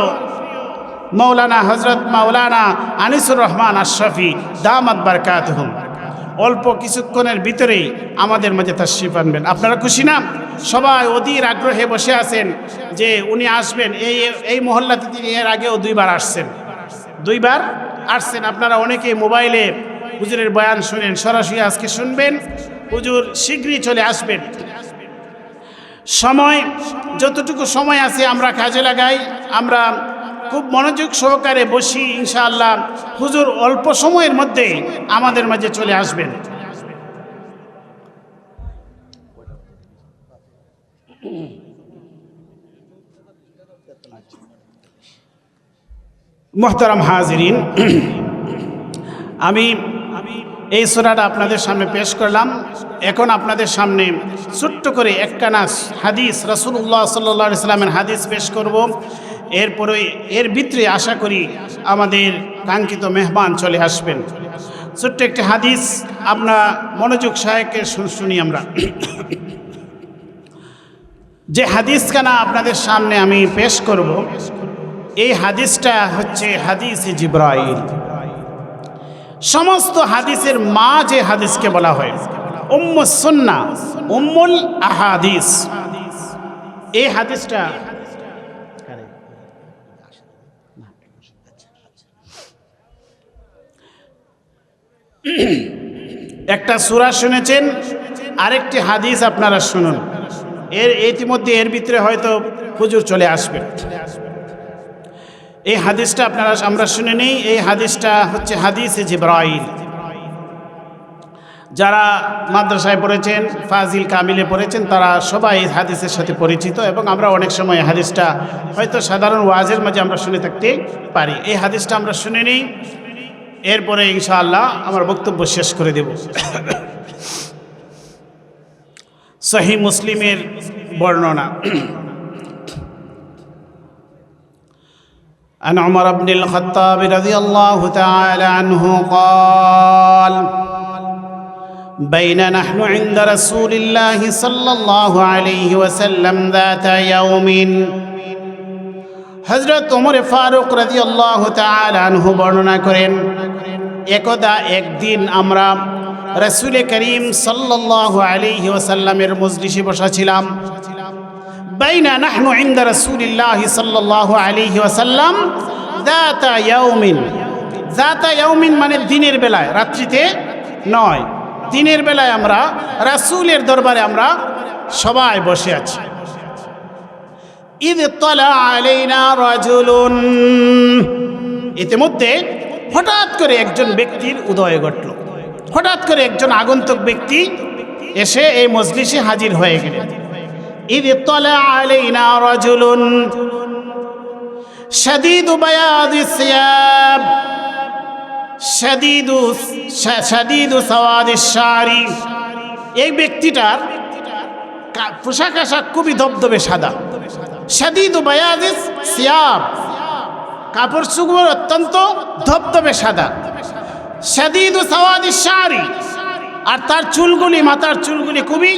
মৌলানা হযরত মাওলানা আনিসুর রহমান আশরাফি দামাত বারকাতুহুম অল্প কিছুক্ষণের ভিতরেই আমাদের মাঝে তাশরীফ আনবেন। আপনারা খুশি না? সবাই অধীর আগ্রহে বসে আছেন যে উনি আসবেন। এই মহল্লাতে তিনি এর আগেও দুইবার আসছেন। আপনারা অনেকেই মোবাইলে হুজুরের বয়ান শুনেন, সরাসরি আজকে শুনবেন। হুজুর শীঘ্রই চলে আসবেন। সময় যতটুকু সময় আছে আমরা কাজে লাগাই, আমরা খুব মনোযোগ সহকারে বসি, ইনশাআল্লাহ হুজুর অল্প সময়ের মধ্যে আমাদের মাঝে চলে আসবেন। মুহতারাম হাজিরিন, আমি এই সূরাটা আপনাদের সামনে পেশ করলাম। এখন আপনাদের সামনে ছোট্ট করে একখানা হাদিস, রাসূলুল্লাহ সাল্লাল্লাহু আলাইহি ওয়াসাল্লামের হাদিস পেশ করব। এরপরে এর ভিতরে আশা করি আমাদের কাঙ্ক্ষিত মেহমান চলে আসবেন। ছোট্ট একটি হাদিস আপনার মনোযোগ সহায়কে শুনি আমরা। যে হাদিসখানা আপনাদের সামনে আমি পেশ করব, এই হাদিসটা হচ্ছে হাদিসে জিবরাইল। সমস্ত হাদিসের মা যে হাদিসকে বলা হয় উম্মুস সুন্নাহ, উম্মুল আহাদিস। এই হাদিসটা একটা সূরা শুনেছেন, আরেকটি হাদিস আপনারা শুনুন। ইতিমধ্যে এর ভিতরে হয়তো হুজুর চলে আসবে। এই হাদিসটা আমরা শুনে নেই। এই হাদিসটা হচ্ছে হাদিসে জিবরাইল। যারা মাদ্রাসায় পড়েছেন, ফাজিল কামিলে পড়েছেন, তারা সবাই এই হাদিসের সাথে পরিচিত এবং আমরা অনেক সময় হাদিসটা হয়তো সাধারণ ওয়াজের মাঝে আমরা শুনে থাকতে পারি। এই হাদিসটা আমরা শুনে নিই, এরপরে ইনশাআল্লাহ আমার বক্তব্য শেষ করে দেব। সহিহ মুসলিমের বর্ণনা। عن عمر بن الخطاب رضي الله تعالى عنه قال بين نحن عند رسول الله صلى الله عليه وسلم ذات يوم হযরত ওমর ফারুক রাদিয়াল্লাহু তাআলা আনহু বর্ণনা করেন একদা একদিন আমরা রাসূল করিম সাল্লাল্লাহু আলাইহি ওয়াসাল্লামের মজলিসে বসা ছিলাম বাইনা নাহনু ইনদা রাসূলিল্লাহি সাল্লাল্লাহু আলাইহি ওয়াসাল্লাম যাতা ইয়াউমিন মানে দিনের বেলায়, রাত্রিতে নয়, দিনের বেলায় আমরা রাসূলের দরবারে আমরা সবাই বসে আছি। ইদ তালা আলাইনা রাজুলুন, ইতিমধ্যে হঠাৎ করে একজন ব্যক্তির উদয় ঘটল। হঠাৎ করে একজন আগন্তুক ব্যক্তি এসে এই মজলিসে হাজির হয়ে গেলেন। ইদ তালা আলাইনা রাজুলুন শাদীদু বায়াদিস সিয়াব শাদীদু সাওয়াদিস শারি, এই ব্যক্তিটার পোশাক আশাক খুবই ধবধবে সাদা। শাদীদু বায়াদিস সিয়াব, কাপড় চোপড় অত্যন্ত ধবধবে সাদা। শাদীদু সাওয়াদিস শারি, আর তার চুলগুলি, মাথার চুলগুলি খুবই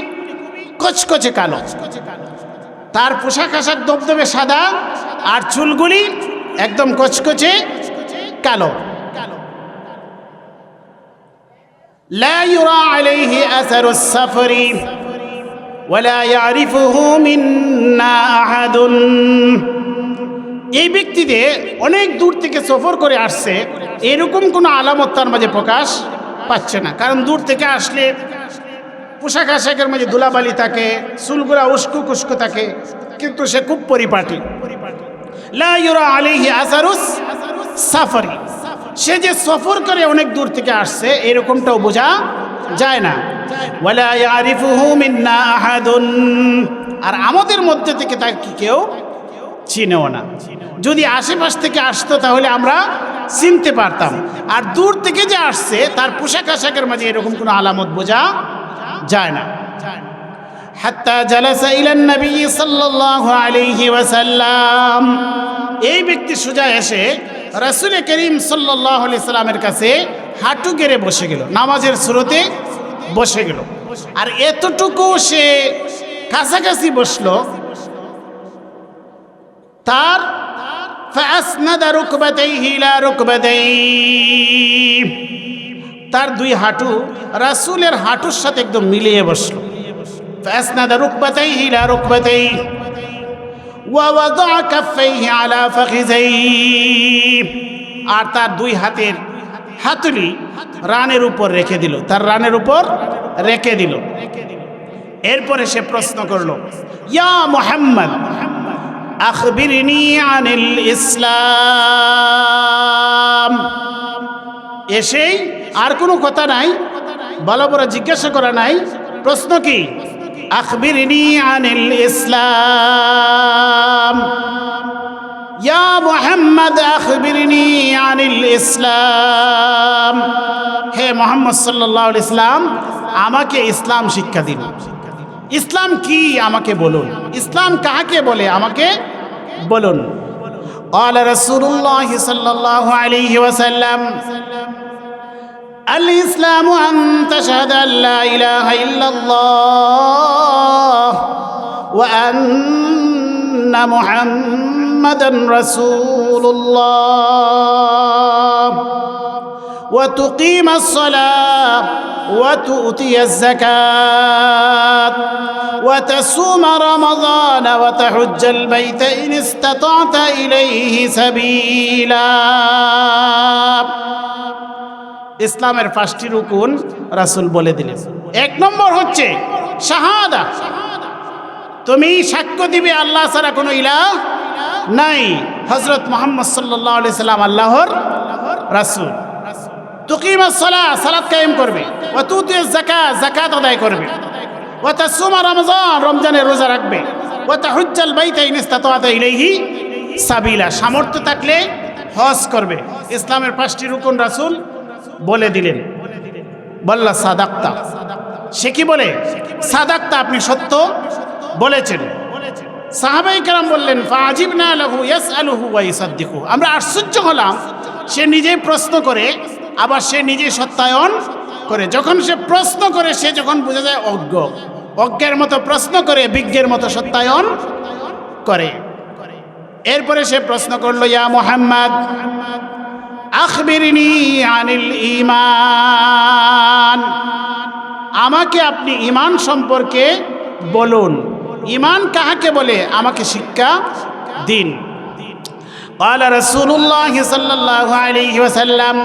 কচকচে কালো। তার পোশাক আশাক ধবধবে সাদা আর চুলগুলি একদম কচকচে কালো। লা ইউরা আলাইহি আসারুস সাফরি ওয়ালা ইয়ারিফুহু মিন্না আহাদুন, এই ব্যক্তিতে অনেক দূর থেকে সফর করে আসছে, এরকম কোনো আলামত তার মাঝে প্রকাশ পাচ্ছে না। কারণ দূর থেকে আসলে পোশাক আশাকের মাঝে ধুলাবালি থাকে, চুলগুলা উস্কো কুস্কো থাকে, কিন্তু সে খুব পরিপাটি। লা ইউরা আলাইহি আসারুস সাফরি, সে যে সফর করে অনেক দূর থেকে আসছে এরকমটাও বোঝা যায় না। ওয়ালা ইয়ারিফুহু মিন্না আহাদুন, আর আমাদের মধ্যে থেকে তাকে কেউ চিনেও না। যদি আশেপাশ থেকে আসতো তাহলে আমরা চিনতে পারতাম, আর দূর থেকে যে আসছে তার পোশাক আশাকের মাঝে এরকম কোনো আলামত বোঝা যায় না। হাত্তা জালাসা ইলান নবী সাল্লাল্লাহু আলাইহি ওয়াসাল্লাম, এই ব্যক্তি সোজা এসে রাসূল করিম সাল্লাল্লাহু আলাইহি সাল্লামের কাছে হাঁটু গেড়ে বসে গেল, নামাজের শুরুতে বসে গেল। আর এতটুকু সে কাছাকাছি বসলো, তার ফাসনাদা রুকবাতাইহি ইলা রুকবাতাইহি, তার দুই হাঁটু রাসূলের হাঁটুর সাথে একদম মিলিয়ে বসলো। ফাসনাদা রুকবাতাইহি ইলা রুকবাতাইহি ওয়া ওয়াদাআ কাফাইহি আলা ফাখিযাইহি, আর তার দুই হাতের হাতুলি রানের উপর রেখে দিল, তার রানের উপর রেখে দিল। এরপরে সে প্রশ্ন করলো, ইয়া মুহাম্মদ আখবিরনি আনিল ইসলাম। এসেই আর কোনো কথা নাই, বলা বড় জিজ্ঞাসা করা নাই, প্রশ্ন কি? আখবিরনি আনিল ইসলাম, ইয়া মুহাম্মদ আখবিরনি আনিল ইসলাম, হে মুহাম্মদ সাল্লাল্লাহু আলাইহি সাল্লাম আমাকে ইসলাম শিক্ষা দিন। ইসলাম কি আমাকে বলুন, ইসলাম কাকে বলে আমাকে বলুন। قال رسول الله صلى الله عليه وسلم الإسلام أن تشهد أن لا إله إلا الله وأن محمدا رسول الله وتقيم الصلاة وتؤتي الزكاة وتصوم رمضان وتحج البيت إن استطعت إليه سبيلا। ইসলামের পাঁচটি রুকুন রাসূল বলে দিলেন। এক নম্বর হচ্ছে শাহাদা, তুমি সাক্ষ্য দিবে আল্লাহ ছাড়া কোনো ইলাহ নাই, হযরত মুহাম্মদ সাল্লাল্লাহু আলাইহি সাল্লাম আল্লাহর রাসূল। তুকিমাস সালাহ, সালাত কায়েম করবে। ওয়া তুতিয়াজ যাকাত, যাকাত আদায় করবে। ওয়া তাসুমা রমজান, রমজানের রোজা রাখবে। ওয়া তাহুজ্জাল বাইতা ইন ইসতাতা ইলাইহি সাবিলা, সামর্থ্য থাকলে হজ করবে। ইসলামের পাঁচটি রুকুন রাসূল বলে দিলেন। বললা সাদাক্তা, সে কি বলে? সাদাক্তা, আপনি সত্য বলেছেন। সাহাবাই কেরাম বললেন ফাজিবনা লাহু ইয়াসআলুহু ওয়া ইসাদ্দিকু, আমরা আশ্চর্য হলাম সে নিজেই প্রশ্ন করে আবার সে নিজেই সত্যায়ন করে। যখন সে প্রশ্ন করে সে যখন বোঝা যায় অজ্ঞ, অজ্ঞের মতো প্রশ্ন করে বিজ্ঞের মতো সত্যায়ন করে। এরপরে সে প্রশ্ন করলো ইয়া মুহাম্মদ আখবিরনি আনিল ঈমান, আমাকে আপনি ঈমান সম্পর্কে বলুন, ঈমান কাহাকে বলে আমাকে শিক্ষা দিন। قال رسول الله صلى الله عليه وسلم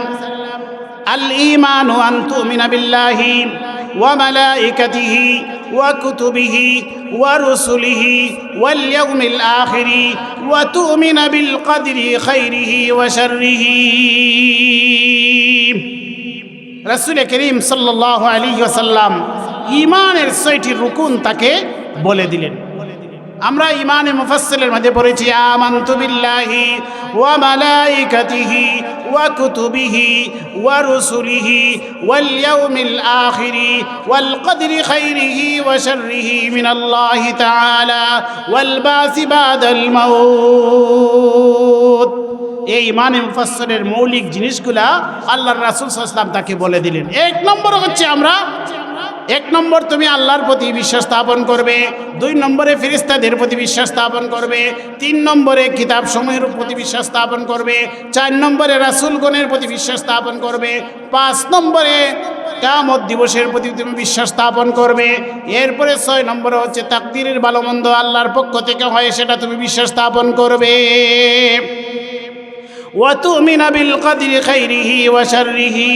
الإيمان أن تؤمن بالله وملائكته وكتبه ورسله واليوم الآخر وتؤمن بالقدر خيره وشره। রাসূল করিম সাল্লাল্লাহু আলাইহি ওয়াসাল্লাম ঈমানের ৬টি রুকুন তাকে বলে দিলেন। আমরা ঈমানে মুফাসসিলের মধ্যে পড়েছি আমানতু বিল্লাহি ওয়া মালাইকাতিহি ওয়া কুতুবিহি ওয়া রুসুলিহি ওয়াল ইয়াউমিল আখিরি ওয়াল কদরি খাইরিহি ওয়া শাররিহি মিনাল্লাহি তাআলা ওয়াল বাসি বাদাল মাউত। এই ঈমানে মুফাসসিলের মৌলিক জিনিসগুলা আল্লাহর রাসূল সাল্লাল্লাহু আলাইহি ওয়াসাল্লাম তাকে বলে দিলেন। এক নম্বর তুমি আল্লাহর প্রতি বিশ্বাস স্থাপন করবে, 2 নম্বরে ফেরেশতাদের প্রতি বিশ্বাস স্থাপন করবে, 3 নম্বরে কিতাব সমূহের প্রতি বিশ্বাস স্থাপন করবে, 4 নম্বরে রাসূলগণের প্রতি বিশ্বাস স্থাপন করবে, 5 নম্বরে কিয়ামত দিবসের প্রতি তুমি বিশ্বাস স্থাপন করবে। এরপরে 6 নম্বরে হচ্ছে তাকদীরের ভালো মন্দ আল্লাহর পক্ষ থেকে হয় সেটা তুমি বিশ্বাস স্থাপন করবে। ওয়া তুমিনা বিল কদরি খাইরিহি ওয়া শাররিহি,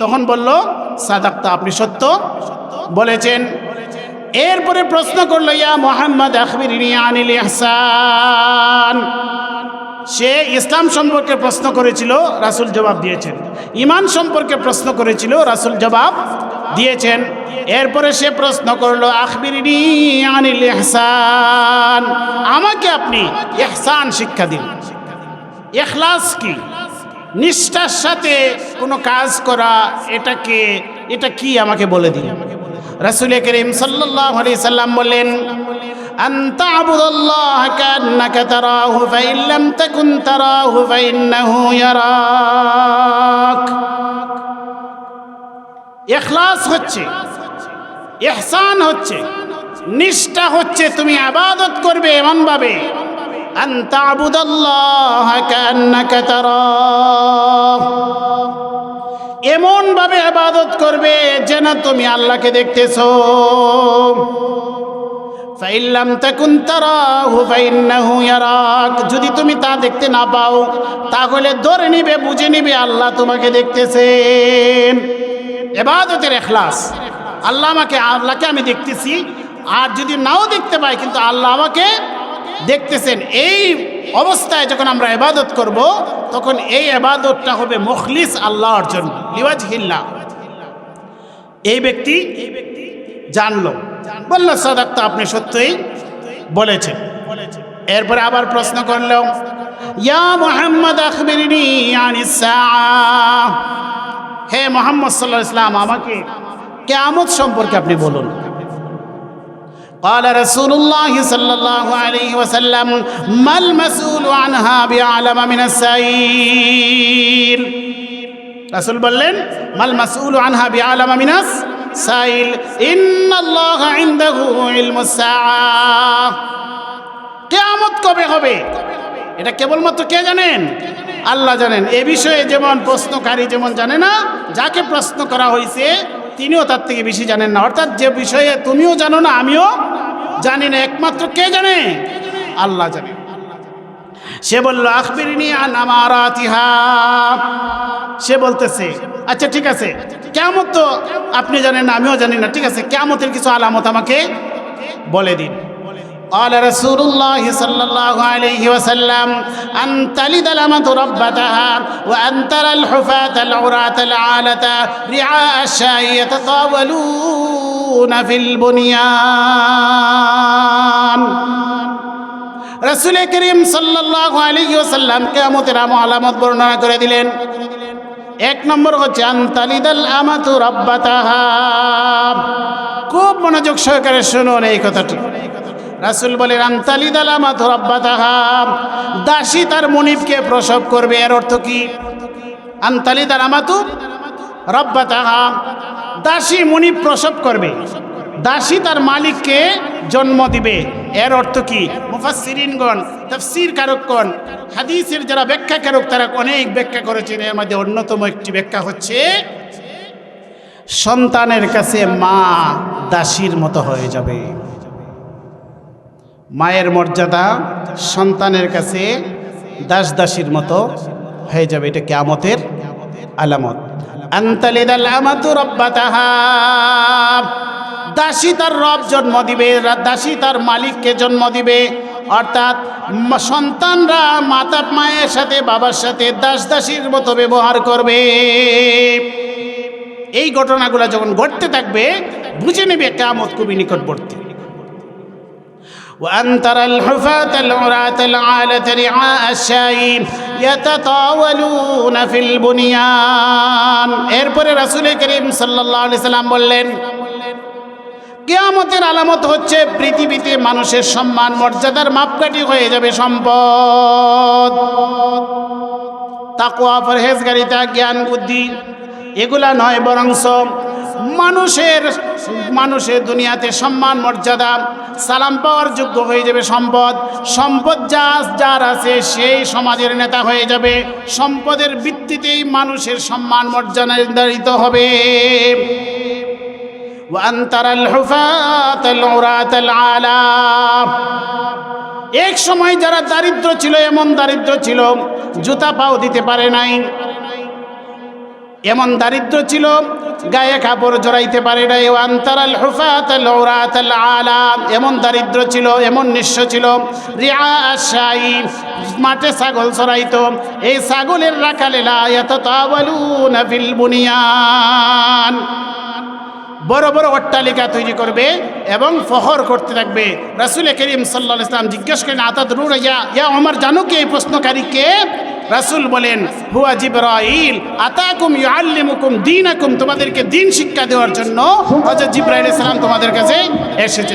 তখন বলল সাদাক্তা, আপনি সত্য বলেছেন। এরপরে প্রশ্ন করলো ইয়া মুহাম্মদ আখবিরনি আনিল ইহসান, সে ইসলাম সম্পর্কে প্রশ্ন করেছিল, রাসূল জবাব দিয়েছেন। ঈমান সম্পর্কে প্রশ্ন করেছিল, রাসূল জবাব দিয়েছেন। এরপরে সে প্রশ্ন করলো আখবিরনি আনিল ইহসান, আমাকে আপনি ইহসান শিক্ষা দিন। ইখলাস কি? নিষ্ঠার সাথে কোনো কাজ করা, এটা কি আমাকে বলে দিন। রাসূল করিম সাল্লাল্লাহু আলাইহি সাল্লাম বললেন আন তা'বুদাল্লাহা কান্নাকা তারাহু ফাইন লাম তাকুন তারাহু ফাইন্নাহু ইয়ারাক। ইখলাস হচ্ছে, ইহসান হচ্ছে, নিষ্ঠা হচ্ছে তুমি ইবাদত করবে এমনভাবে আন তা'বুদাল্লাহা কান্নাকা তারাহু, এমনভাবে ইবাদত করবে যেন তুমি আল্লাহকে দেখতেছো। ফাইন লাম তাকুন তারাহু ফাইন্নাহু ইয়ারাক, যদি তুমি তা দেখতে না পাও তাহলে ধরে নিবে, বুঝে নিবে আল্লাহ তোমাকে দেখতেছেন। ইবাদতের ইখলাস, আল্লাহকে আমি দেখতেছি, আর যদি নাও দেখতে পাই কিন্তু আল্লাহ আমাকে দেখতেছেন, এই অবস্থায় যখন আমরা ইবাদত করব তখন এই ইবাদতটা হবে মুখলিস আল্লাহর জন্য, লিওয়াজহিল্লাহ। এই ব্যক্তি জানলো, বলল সাদাক্তা, আপনি সত্যই বলেছেন। এরপরে আবার প্রশ্ন করলো ইয়া মুহাম্মদ আখবিরনি আনিস সাআহ, হে মুহাম্মদ সাল্লাল্লাহু আলাইহি ওয়াসাল্লাম আমাকে কিয়ামত সম্পর্কে আপনি বলুন। قال رسول الله صلى الله عليه وسلم ما المسؤول عنها بعلم من السائل। রাসূল বললেন মাল মাসউলু আনহা বিআলামা মিনাস সাইল ইন্নাল্লাহা ইনদাহু ইলমুস সাআহ। কিয়ামত কবে হবে এটা কেবলমাত্র কে জানেন? আল্লাহ জানেন। এ বিষয়ে যেমন প্রশ্নকারী যেমন জানে না, যাকে প্রশ্ন করা হয়েছে তিনিও তার থেকে বেশি জানেন না। অর্থাৎ যে বিষয়ে তুমিও জানো না, আমিও জানি না, একমাত্র কে জানে? আল্লাহ জানে। সে বলল আখবিরনি আন আমারাতিহা, সে বলতেছে আচ্ছা ঠিক আছে, কিয়ামত তো আপনি জানেন না, আমিও জানি না, ঠিক আছে কিয়ামতের কিছু আলামত আমাকে বলে দিন। قال رسول الله صلى الله عليه وسلم أن تلد الأمة ربتها وأن ترى الحفاة العراة العالة رعاء الشاء يتطاولون في البنيان। রাসূল করিম সাল্লাল্লাহু আলাইহি ওয়াসাল্লাম কিয়ামতের আলামত বর্ণনা করে দিলেন। 1 নম্বর হচ্ছে আন তালিদাল আমাতু রাব্বাতাহা, খুব মনোযোগ সহকারে শুনুন এই কথাটি। রাসূল বলেন আনতালিদাল আমাতু রাব্বাতাহা, দাসী তার মনিবকে প্রসব করবে। এর অর্থ কি? আনতালিদাল আমাতু রাব্বাতাহা, দাসী মনিব প্রসব করবে, দাসী তার মালিককে জন্ম দিবে। এর অর্থ কি? মুফাসসিরিনগণ, তাফসীর কারকগণ, হাদিসের যারা ব্যাখ্যাকারক তারা অনেক ব্যাখ্যা করেছেন। এর মধ্যে অন্যতম একটি ব্যাখ্যা হচ্ছে সন্তানের কাছে মা দাসীর মতো হয়ে যাবে। মায়ের মর্যাদা সন্তানের কাছে দাস দাসীর মতো হয়ে যাবে। এটা কিয়ামতের আলামত। আনতালিদাল আমাতু রাব্বাতাহা, দাসী তার রব জন্ম দিবে, দাসী তার মালিককে জন্ম দিবে। অর্থাৎ সন্তানরা মাতা মায়ের সাথে বাবার সাথে দাস দাসীর মতো ব্যবহার করবে। এই ঘটনাগুলো যখন ঘটতে থাকবে বুঝে নেবে কিয়ামত খুবই নিকটবর্তী। وأن ترى الحفاة العراة العالة رعاء الشاء يتطاولون في البنيان। এরপরে রাসূল করিম সাল্লাল্লাহু আলাইহি সাল্লাম বললেন, কিয়ামতের আলামত হচ্ছে পৃথিবীতে মানুষের সম্মান মর্যাদার মাপকাঠি হয়ে যাবে সম্পদ। তাকওয়া, পরহেজগারিতা, জ্ঞান বুদ্ধি এগুলা নয়, বরং মানুষের দুনিয়াতে সম্মান মর্যাদা সালাম পাওয়ার যোগ্য হয়ে যাবে সম্পদ। সম্পদ যার আছে সেই সমাজের নেতা হয়ে যাবে। সম্পদের ভিত্তিতেই মানুষের সম্মান মর্যাদা নির্ধারিত হবে। وأن ترى الحفاة العراة العالة, এক সময় যারা দারিদ্র ছিল, এমন দারিদ্র ছিল জুতা পাও দিতে পারে নাই, এমন দারিদ্র ছিল গায়ে কাপড় জড়াইতে পারে নাই। ওয়ান তারাল হুফাতাল উরাতাল আলা, এমন দারিদ্র ছিল, এমন নিঃস্ব ছিল। রিআ আশাই, মাঠে ছাগল চড়াইতো, এই ছাগলের রাখালে লা ইয়াতাতাওয়ালুনা ফিল বুনিয়ান, বড় বড় অট্টালিকা তৈরি করবে এবং ফখর করতে থাকবে। রাসূল করিম সাল্লাল্লাহু আলাইহি ওয়াসাল্লাম জিজ্ঞেস করেন, আতাদরুনা ইয়া ওমর, জানো কি এই প্রশ্নকারী কে? রাসূল বলেন, হুয়া জিবরাইল আতাকুম ইউআল্লিমুকুম দীনাকুম, তোমাদেরকে দ্বীন শিক্ষা দেওয়ার জন্য হযরত জিবরাইল আলাইহিস সালাম তোমাদের কাছে এসেছেন।